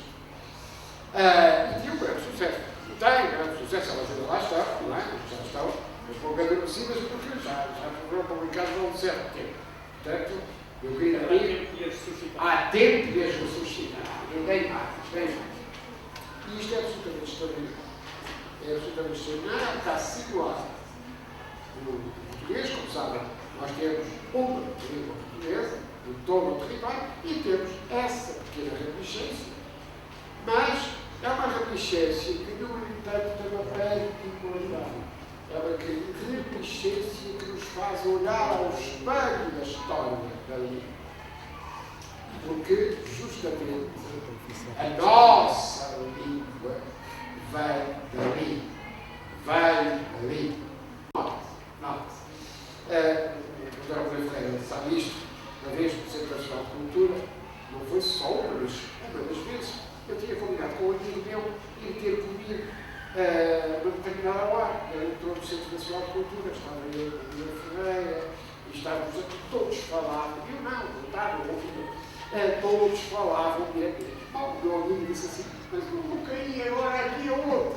E tinha um grande sucesso. Tem grande sucesso, elas ainda lá estão, não é? Já estão, mas pouco agradecidas porque já foram publicadas há um certo tempo. Portanto, eu queria há tempo de as ressuscitar. Ninguém mais. E isto é absolutamente extraordinário. É absolutamente extraordinário, está situado no português, como sabem, nós temos uma língua portuguesa em todo o território e temos essa pequena reminiscência, mas é uma reminiscência que, no entanto, tem uma particularidade. É uma reminiscência que nos faz olhar ao espelho da história da língua. Porque, justamente, a nossa língua vem dali. Note-se. O Dr. Amadeu Ferreira sabe isto, uma vez no Centro Nacional de Cultura, não foi só uma das vezes. Eu tinha combinado com um amigo meu ir ter comigo numa determinada hora. Ele entrou no Centro Nacional de Cultura, estava eu com o Amadeu Ferreira, e estávamos todos falavam. Eu não estava ouvindo. Todos falavam diretamente. O meu amigo disse assim: mas eu não queria agora aqui a outro.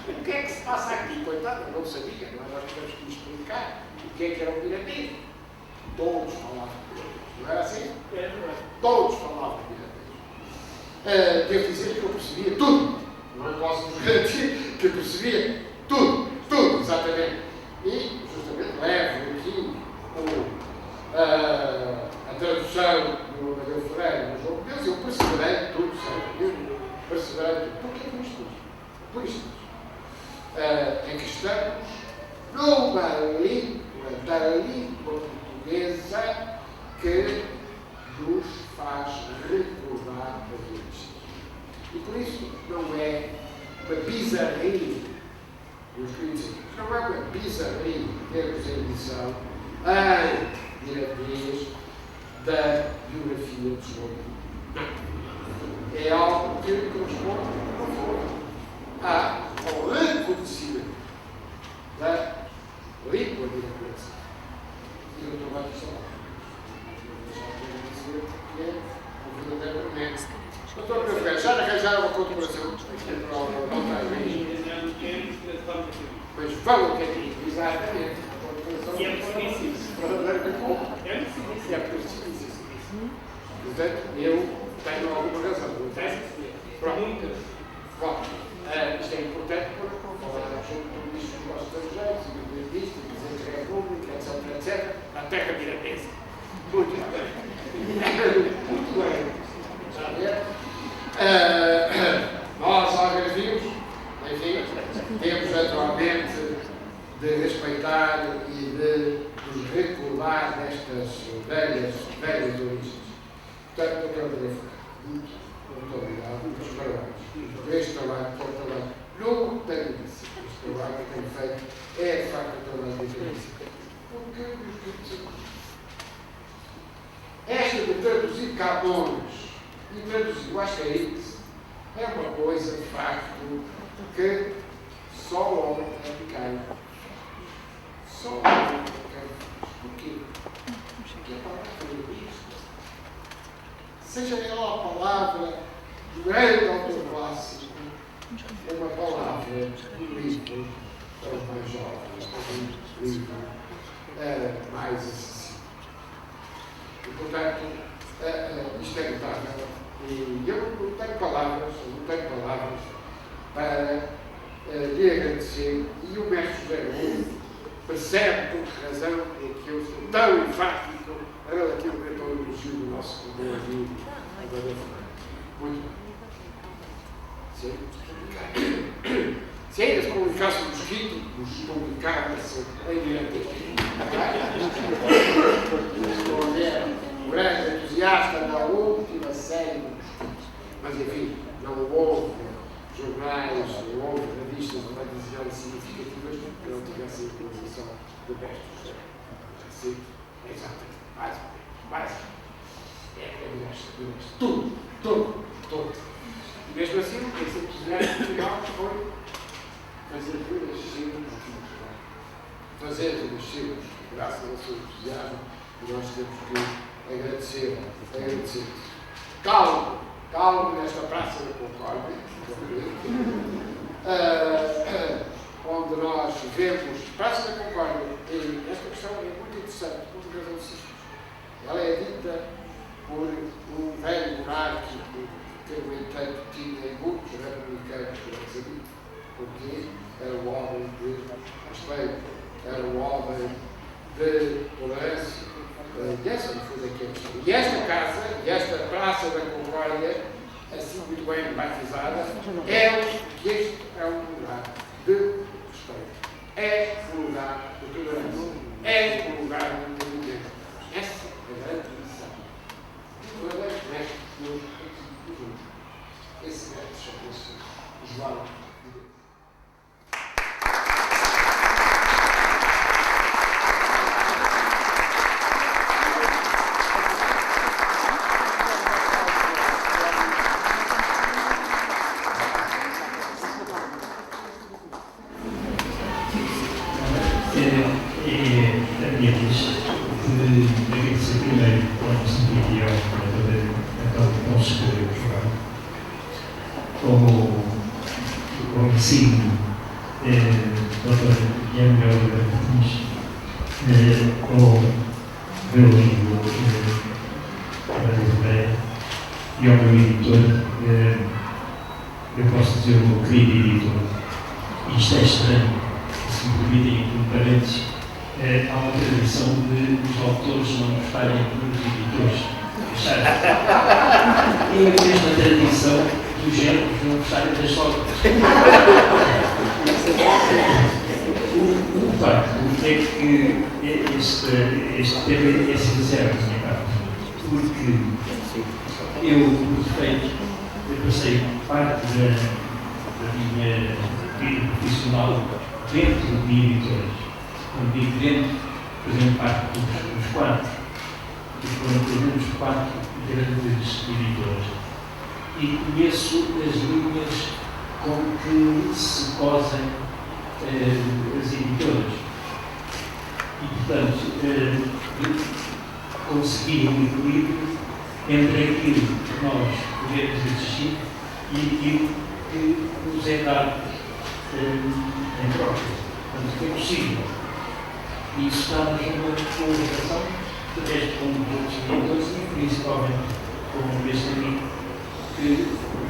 O que é que se passa aqui? Coitado, eu não sabia, mas nós tivemos que lhe explicar o que era o piramismo. Todos falavam diretamente. Não era assim? Todos falavam diretamente. Devo dizer que eu percebia tudo. Não posso vos garantir que eu percebia tudo, exatamente. E, justamente, levo aqui a tradução do Amadeu Ferreira no Jogo de Deus, eu perseverei tudo, perseverei tudo. Porquê por isto? É que estamos numa língua da língua portuguesa que conhecimento sobre. Não. É algo que corresponde ao reconhecimento da língua de natureza. E o trabalho de saúde. Que é o verdadeiro momento. Doutor Pedro, já arranjaram uma condecoração? Não está aí. Mas vão ter que exatamente a condecoração. E é preciso. Verdadeiramente bom. É preciso. Portanto, eu tenho alguma razão. Pronto. Bom, isto é importante porque falar junto do ministro dos Negócios Estrangeiros e do Primeiro-Ministro, do Presidente da República, etc., a terra miranense. Muito bem. Muito bem. Está a ver? Nós, algarvios, enfim, temos atualmente de respeitar e de nos recordar destas velhas origens. Portanto, eu quero dizer, muito obrigado, muitos parabéns. Este trabalho, por trabalho, não tenho disse. Este trabalho que tenho feito é, de facto, um trabalho difícil. Porque esta de traduzir camões e traduzir o Asterix é uma coisa, de facto, que só o homem africano, só o homem africano, porquê? Porque a palavra é isto. Seja ela a palavra do grande autor clássico, é uma palavra do livro para os mais jovens, para o livro mais acessível. E, portanto, isto é notável. E eu não tenho palavras para lhe agradecer. E o mestre José Rui percebe com que razão é que eu sou tão enfático relativamente ao elogio do nosso primeiro amigo. Muito bem. Se eles publicassem os críticos, publicavam-se em diante. O grande entusiasta da última série dos críticos. Mas, enfim, não houve jornais, não houve revistas demasiado significativas que não tivessem a publicação do mestre. Assim, exatamente. Mais. Tudo. E mesmo assim, esse entusiasmo final foi fazer nascer, graças ao seu entusiasmo, e nós temos que agradecer. Calmo nesta Praça da Concórdia, onde nós vemos Praça da Concórdia, e esta questão é muito interessante, por razão simples. Ela é dita por um velho monárquico que, no entanto, tinha muitos republicanos por exemplo, porque era um homem de respeito, era um homem de tolerância. E essa foi daquela questão. E esta casa, e esta Praça da Concórdia, assim muito bem batizada, que este é um lugar de respeito, é um lugar de tolerância, é um lugar de entendimento. Essa é a grande missão. O verdadeiro mestre de Deus é que esse mestre chama-se João. Como signo, Dr. Guilherme Oliveira Martins, ao meu amigo e ao meu editor, eu posso dizer o meu querido editor, isto é estranho, se me permitem aqui um parênteses, há uma tradição de os autores não gostarem dos editores. E a mesma tradição dos géneros não gostarem das obras. O facto é que este tema é sincero, porque eu, por defeito, passei parte da minha vida profissional dentro de editores. Quando digo dentro, fazendo parte dos quatro, que foram pelo menos 4 grandes editores e conheço as linhas com que se cosem as editoras. E, portanto, conseguir um equilíbrio entre aquilo que nós podemos exigir e aquilo que nos é dado em troca. Portanto, é possível. E isso dá-nos uma colaboração, de resto, com outros editores, e principalmente com este amigo, que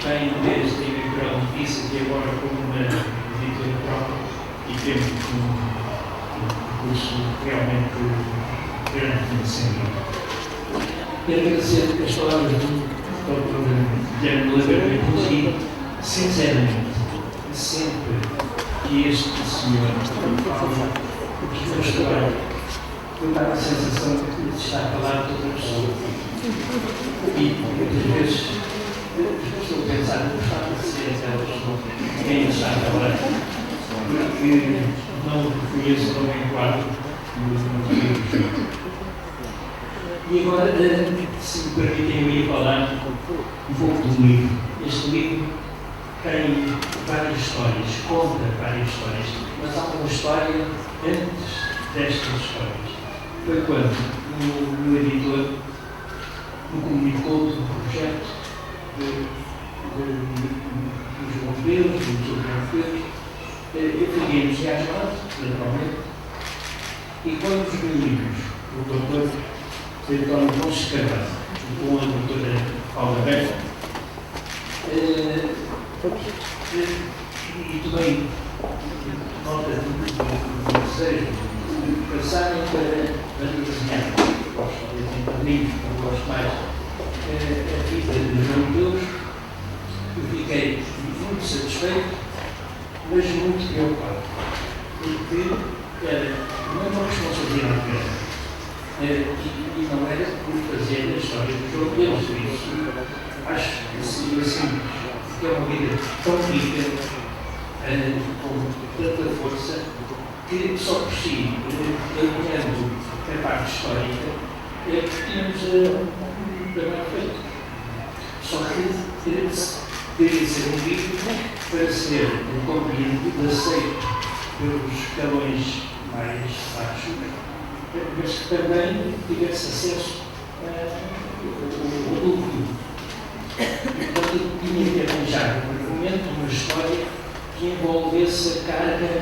tem desde a editorial Notícia e agora como uma editora própria e temos um curso realmente grande nesse sentido. Quero agradecer as palavras do Dr. Guilherme Laveira e conseguir, sinceramente, sempre que este senhor fala, porque eu trabalho, eu dá a sensação de estar a falar de outra pessoa. E muitas vezes estou a pensar, não está a ser aquela pessoa quem está a falar, porque não reconheço como enquadro nos livros. E agora, se me permitem, eu ia falar um pouco do livro. Este livro tem várias histórias, conta várias histórias, mas há uma história antes destas histórias. Foi quando o meu editor me comunicou do projeto dos bombeiros, dos bombeiros. Eu fiquei entusiasmado, naturalmente, e quando os reunimos, o doutor António Pontes Carvalho, com a doutora Paula Beja, e tomei nota do desejo de passarem para desenhar, gosto de livros, não gosto mais, a vida de João Deus. Eu fiquei muito satisfeito, mas muito preocupado, porque era uma responsabilidade grande. E não era por fazer a história do João Deus, isso acho que seria simples, porque é uma vida tão rica, com tanta força, que só por si, alinhando a parte histórica, tínhamos também feito. Só que teria de ser um livro para ser compreendido, aceito pelos escalões mais baixos, mas que também tivesse acesso ao dúvida. E, portanto, tinha que arranjar um argumento, uma história que envolvesse a carga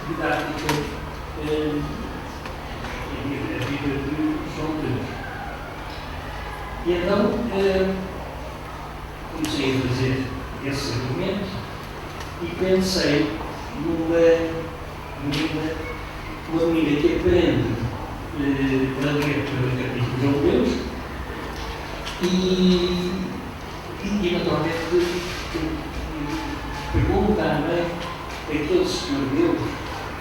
didática a vida de João Deus. E então, comecei a fazer esse argumento e pensei numa menina que aprende a ler pelo capítulo de João Deus e naturalmente pergunta à mãe aquele senhor Deus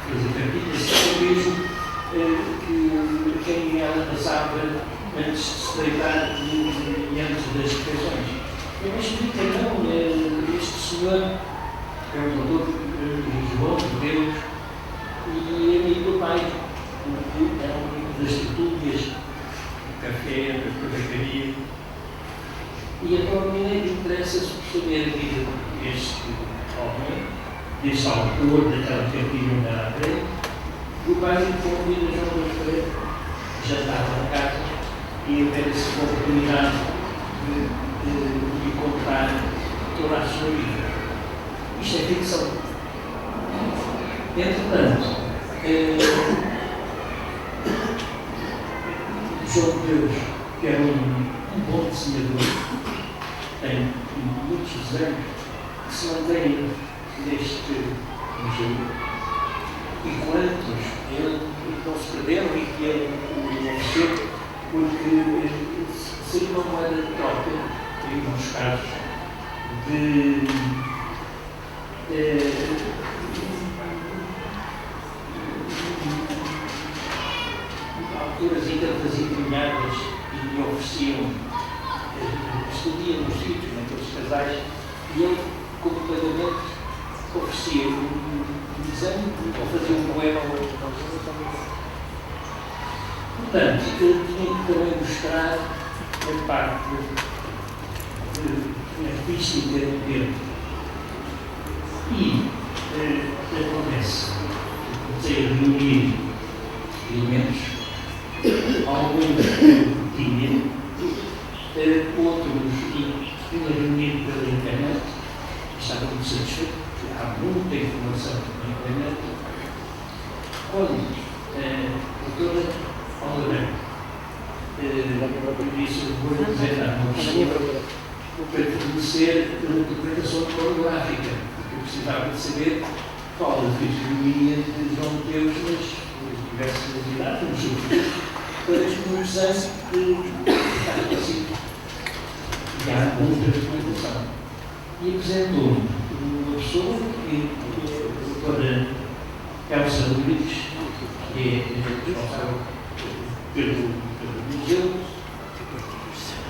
que fez a capítulo se é mesmo quem ela passava antes de se deitar e antes das refeições. Eu me expliquei, não, este senhor é o doutor João de Deus e amigo do pai, porque era um amigo das tertúlias, do café, da cafeteria. E então a menina interessa-se por saber a vida deste homem, deste autor, daquela cantina na frente. E o pai convida João Deus para jantar na casa e haver essa oportunidade de contar toda a sua vida. Isto é ficção. Entretanto, João Deus, que era um bom desenhador, tem muitos desenhos que se mantêm neste museu. E quantos ele não se perderam e que ele ofereceu, porque seria uma moeda de troca, em alguns casos, de alturas em que ele fazia caminhadas e lhe ofereciam, estudiam nos sítios, naqueles casais, e ele, como pagamento, oferecia um desenho ou fazia um poema. Portanto, ele tinha que também mostrar a parte difícil ter um tempo. E acontece, comecei a reunir elementos, alguns eu tinha, outros tinha reunido pela internet, estava muito satisfeito, há muita informação na internet. Quando a doutora Paula Branco disse, vou apresentar uma pessoa para fornecer uma documentação coreográfica, porque eu precisava de saber qual a fisionomia de João Mateus nas diversas idades, nos seus para exposição de consigo. E há muita documentação. E apresentou-me uma pessoa, que é a doutora Elsa Rodrigues, que é responsável pelo museu,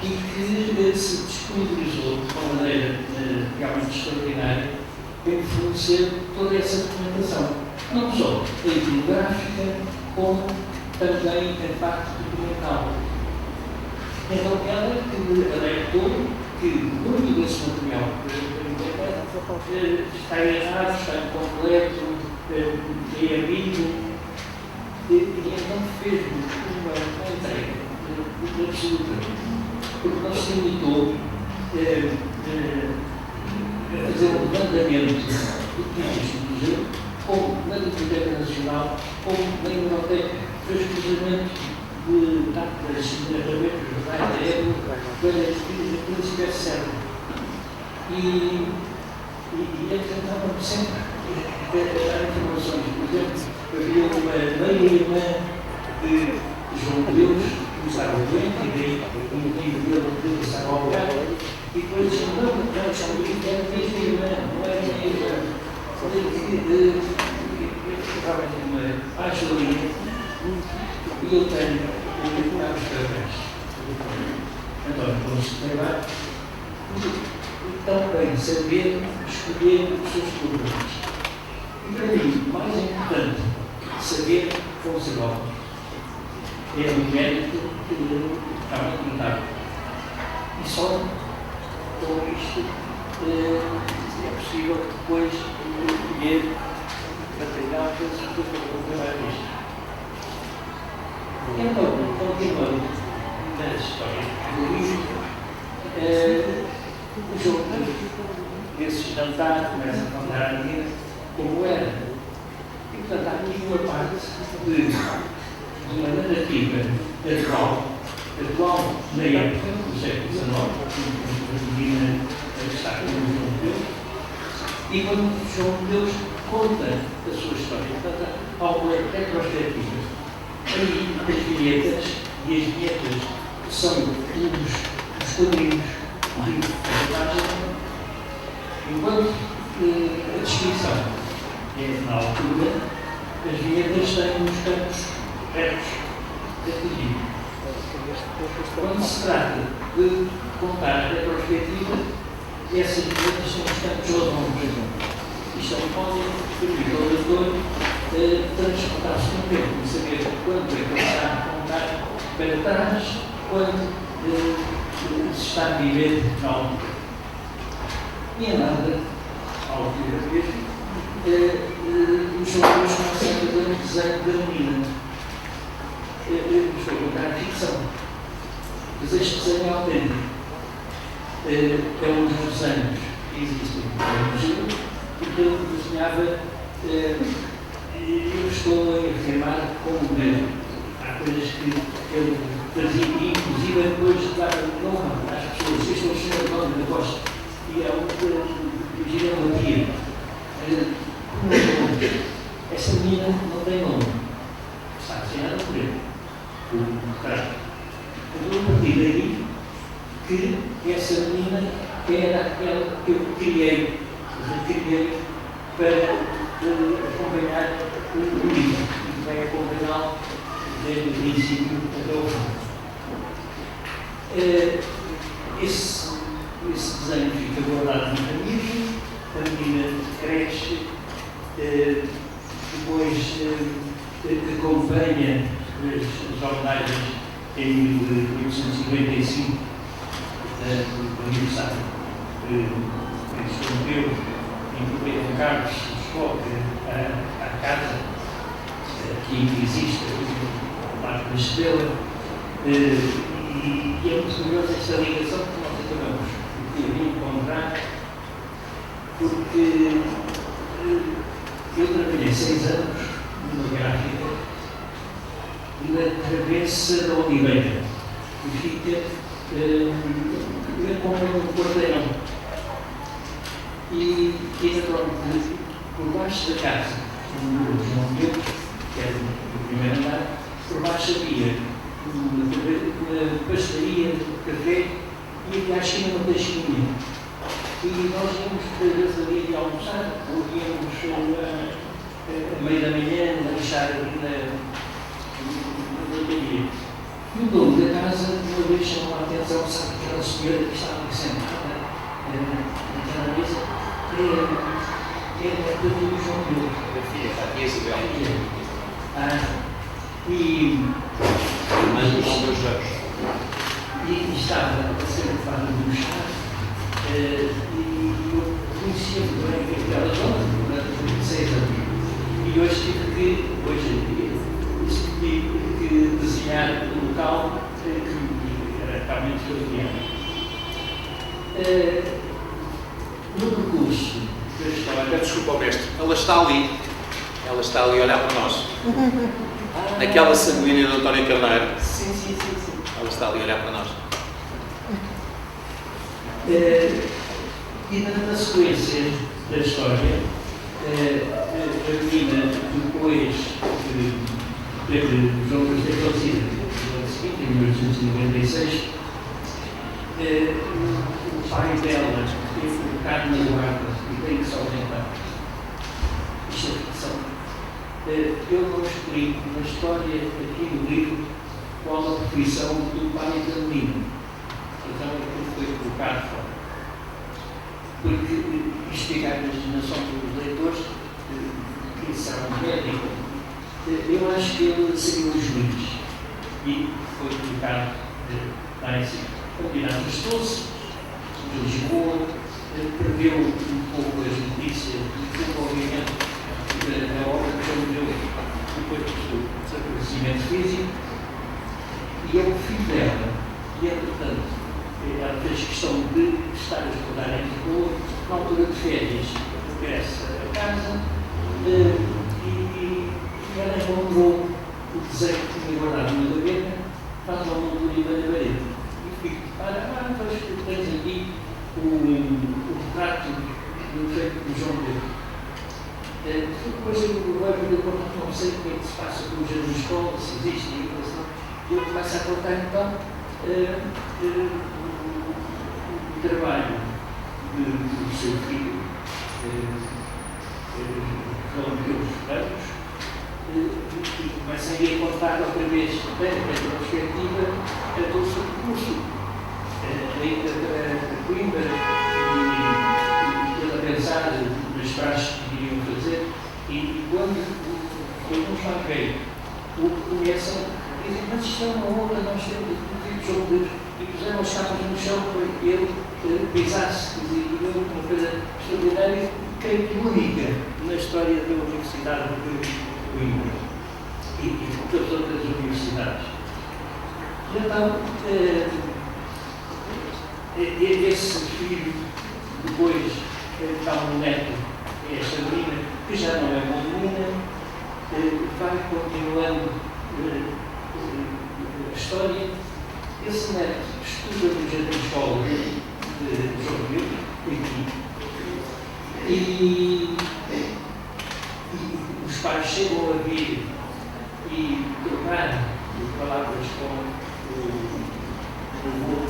e que se disponibilizou de uma maneira realmente extraordinária em fornecer toda essa documentação. Não só a iconográfica, como também a parte documental. Então, ela que alertou que muito desse material está errado, está incompleto, é ambíguo, e então fez-nos uma entrega absoluta, porque não se limitou a fazer um levantamento do que existe no museu, como na Biblioteca Nacional, como na Biblioteca, fez cruzamento de datas, de arramentos, da época, para que tudo estivesse certo. E apresentavam-me sempre a dar informações. Por exemplo, havia uma meia-irmã de João Deus, que estava doente, e daí o motivo dele estava ao lugar, e depois diziam, não, João Deus era a mesma irmã, não era a minha irmã. Estava uma baixa linha, e eu tenho vários parabéns. António Conselho trabalho, também saber escolher os seus programas. E para mim, mais importante, saber conservar é um mérito que está muito notado. E só com isto é possível depois escolher material que se trabalhar nisto. Então, continuando na história do livro, o jogo desse jantar começa a contar a menina como era. E, portanto, há aqui uma parte de uma narrativa atual na época do século XIX, a menina está com o João Deus, e quando João Deus conta a sua história, portanto, há uma retrospectiva. Aí, as vinhetas e as vinhetas são os quadrinhos de reportagem, enquanto a descrição é na altura, as vinhetas têm uns campos retos a fugir. Quando se trata de contar a retrospectiva, essas vinhetas são os campos redondos. Isto pode permitir ao leitor transportar-se no tempo e saber quando é que ele está a contar para trás, quando se está a viver na altura. E é nada, à altura mesmo, os jogadores começam a fazer um desenho da menina. Estou a contar a ficção, mas este desenho é autêntico. É um dos desenhos que existem no museu, porque ele desenhava, eu estou a afirmar como mesmo. Há coisas que ele fazia, inclusive depois dava nome às pessoas. Este é o Sr. António da Costa, e é um girandotia. Essa menina não tem nome, está sem nada por ele. Então, a partir daí, que essa menina era aquela que eu recriei para acompanhar o livro, e vai acompanhá-lo desde o princípio até o fim. Esse desenho fica guardado na família, a menina cresce, depois acompanha as homenagens em 1855 do aniversário escondeu em Carlos, à casa, que existe no Largo da Estrela, e é muito curiosa esta ligação que nós acabamos de encontrar, porque eu trabalhei 6 anos numa gráfica na Travessa da Oliveira, que fica como um quarteirão. E naturalmente, por baixo da casa, onde João Pedro, que era o primeiro andar, por baixo havia uma pastelaria, café, e havia à China uma tasquinha. E nós íamos muitas vezes ali de almoçar, ou íamos a meio da manhã, lanchar ali na Bahia. E o dono da casa, uma vez chamou a atenção, sabe, aquela senhora que estava ali sentada naquela mesa, que era a do João Pedro. A filha, a Isabel. Mas os dois anos. E estava a ser levada do chá, e eu conhecia muito bem aquela zona durante 26 anos. E hoje tive que desenhar um local que era realmente extraordinário. No percurso da história. Desculpa, mestre, ela está ali a olhar para nós. Naquela sanguínea do António Carneiro. Sim. Ela está ali a olhar para nós. E na sequência da história, a menina depois teve João Pedro falecida no ano seguinte, em 1896, o pai dela teve colocado na guarda e tem que se ausentar. Isto é ficção. Eu não explico na história, aqui no livro, qual a profissão do pai da menina. Então, ele foi colocado fora. Porque isto fica à imaginação dos leitores, que será um médico. Eu acho que ele seria um juiz e foi colocado lá em cima. O candidato estou-se, de Lisboa, perdeu um pouco as notícias do desenvolvimento da obra que ele deu depois do desaparecimento físico, e é o filho dela, e portanto, ela fez questão de estar a estudar em Lisboa, na altura de férias, regressa a casa, e ela encontrou o desenho que tinha guardado na gaveta, faz uma moldura na parede. E fico, pois tens aqui o retrato do feito de João Pedro. Depois eu não sei o que é que se passa com o jardim de escola, se existe, e eu começo a contar então o trabalho do seu filho, João Pedro Ramos, e comecei a contar outra vez, na perspectiva do seu percurso, ainda para Coimbra, e a pensar nas praxes que iriam fazer, e quando alguns lá veio, o conhecem, dizem, mas isto é uma honra, nós temos o João Pedro, e puseram as chapas no chão para ele pisasse, e deu uma coisa extraordinária, creio que única na história da Universidade de Coimbra e das outras universidades. Então, esse filho, depois está um neto, é esta menina, que já não é uma menina, vai continuando a história. Esse neto estuda no Jardim de Escola de João Pedro, aqui, e os pais chegam a vir e trocar palavras com o Dr.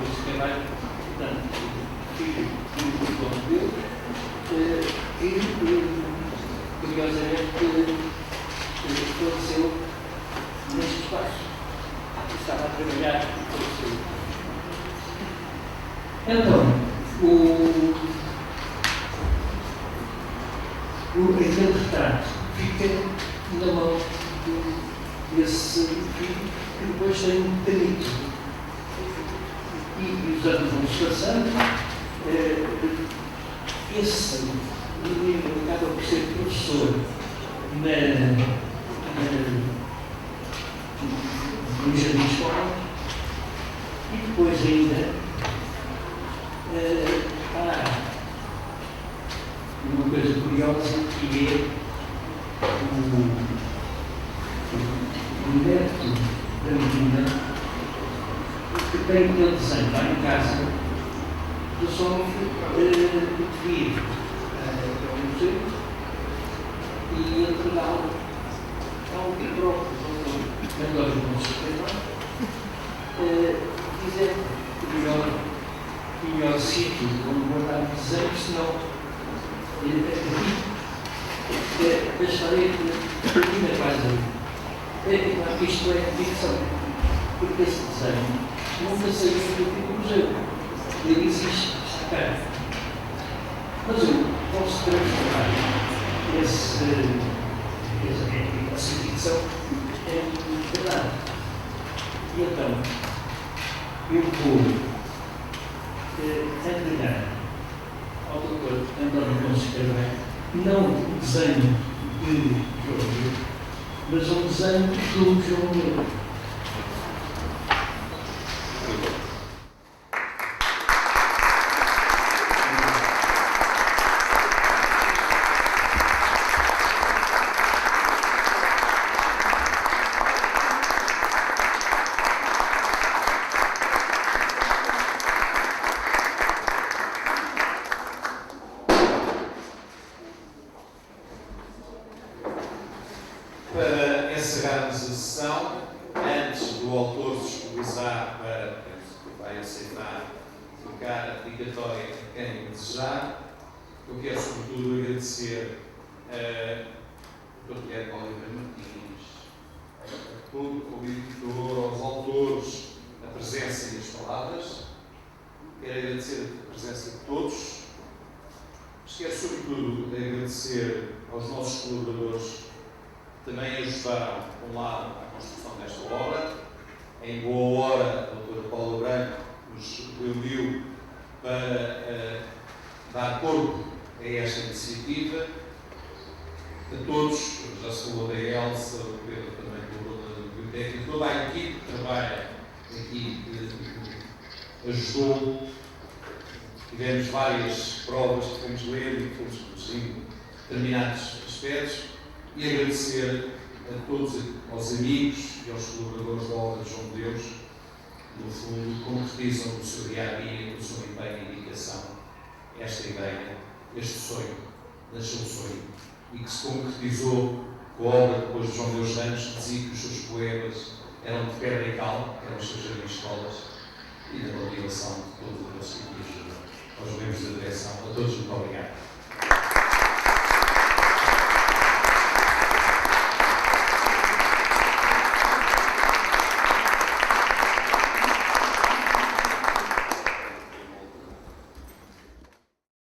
de Carvalho, portanto, filho do João Pedro, e curiosamente faleceu neste espaço. Estava a trabalhar e faleceu. Então, aquele retrato fica na mão desse filho, que depois tem um canito. E os anos vão-se passando, esse menino acaba por ser professor no jardim escolar e depois ainda há uma coisa curiosa que é o neto da menina que tem aquele desenho lá em casa do som que vir ao museu e entregá-lo ao próprio António Gonçalves dizer que o melhor sítio onde guardar desenhos, senão a história que termina quase ali. Isto é ficção, porque esse desenho nunca saiu do museu. Ele existe, está cá. Mas eu posso transformar essa ficção em verdade. E então, eu vou entregar ao Dr. António Gonçalves Carvalho não um desenho de João, mas um desenho do João Leão. Para encerrarmos a sessão, antes do autor se disponibilizar para, penso que vai aceitar, tocar a dedicatória a quem desejar, eu quero sobretudo agradecer ao Dr. Guilherme Oliveira Martins, a todo o editor, aos autores, a presença e as palavras. Quero agradecer a presença de todos, mas quero sobretudo agradecer aos nossos colaboradores que também ajudaram, por um lado, à construção desta obra. Em boa hora, a doutora Paula Branco nos reuniu para dar corpo a esta iniciativa. A todos, já se falou da Elsa, o Pedro também falou da biblioteca, toda a equipe que trabalha aqui, que ajudou. Tivemos várias provas que fomos ler e fomos corrigindo determinados aspectos. E agradecer a todos, aos amigos e aos colaboradores da obra de João de Deus, no fundo, concretizam no seu dia-a-dia, no seu empenho e dedicação, esta ideia, este sonho, nasceu o sonho, e que se concretizou com a obra depois de João Deus Ramos, que dizia que os seus poemas eram de pedra e cal, que eram os seus jardins escolas, e da motivação de todos aqueles que aqui ajudam. Aos membros da direção, a todos, muito obrigado.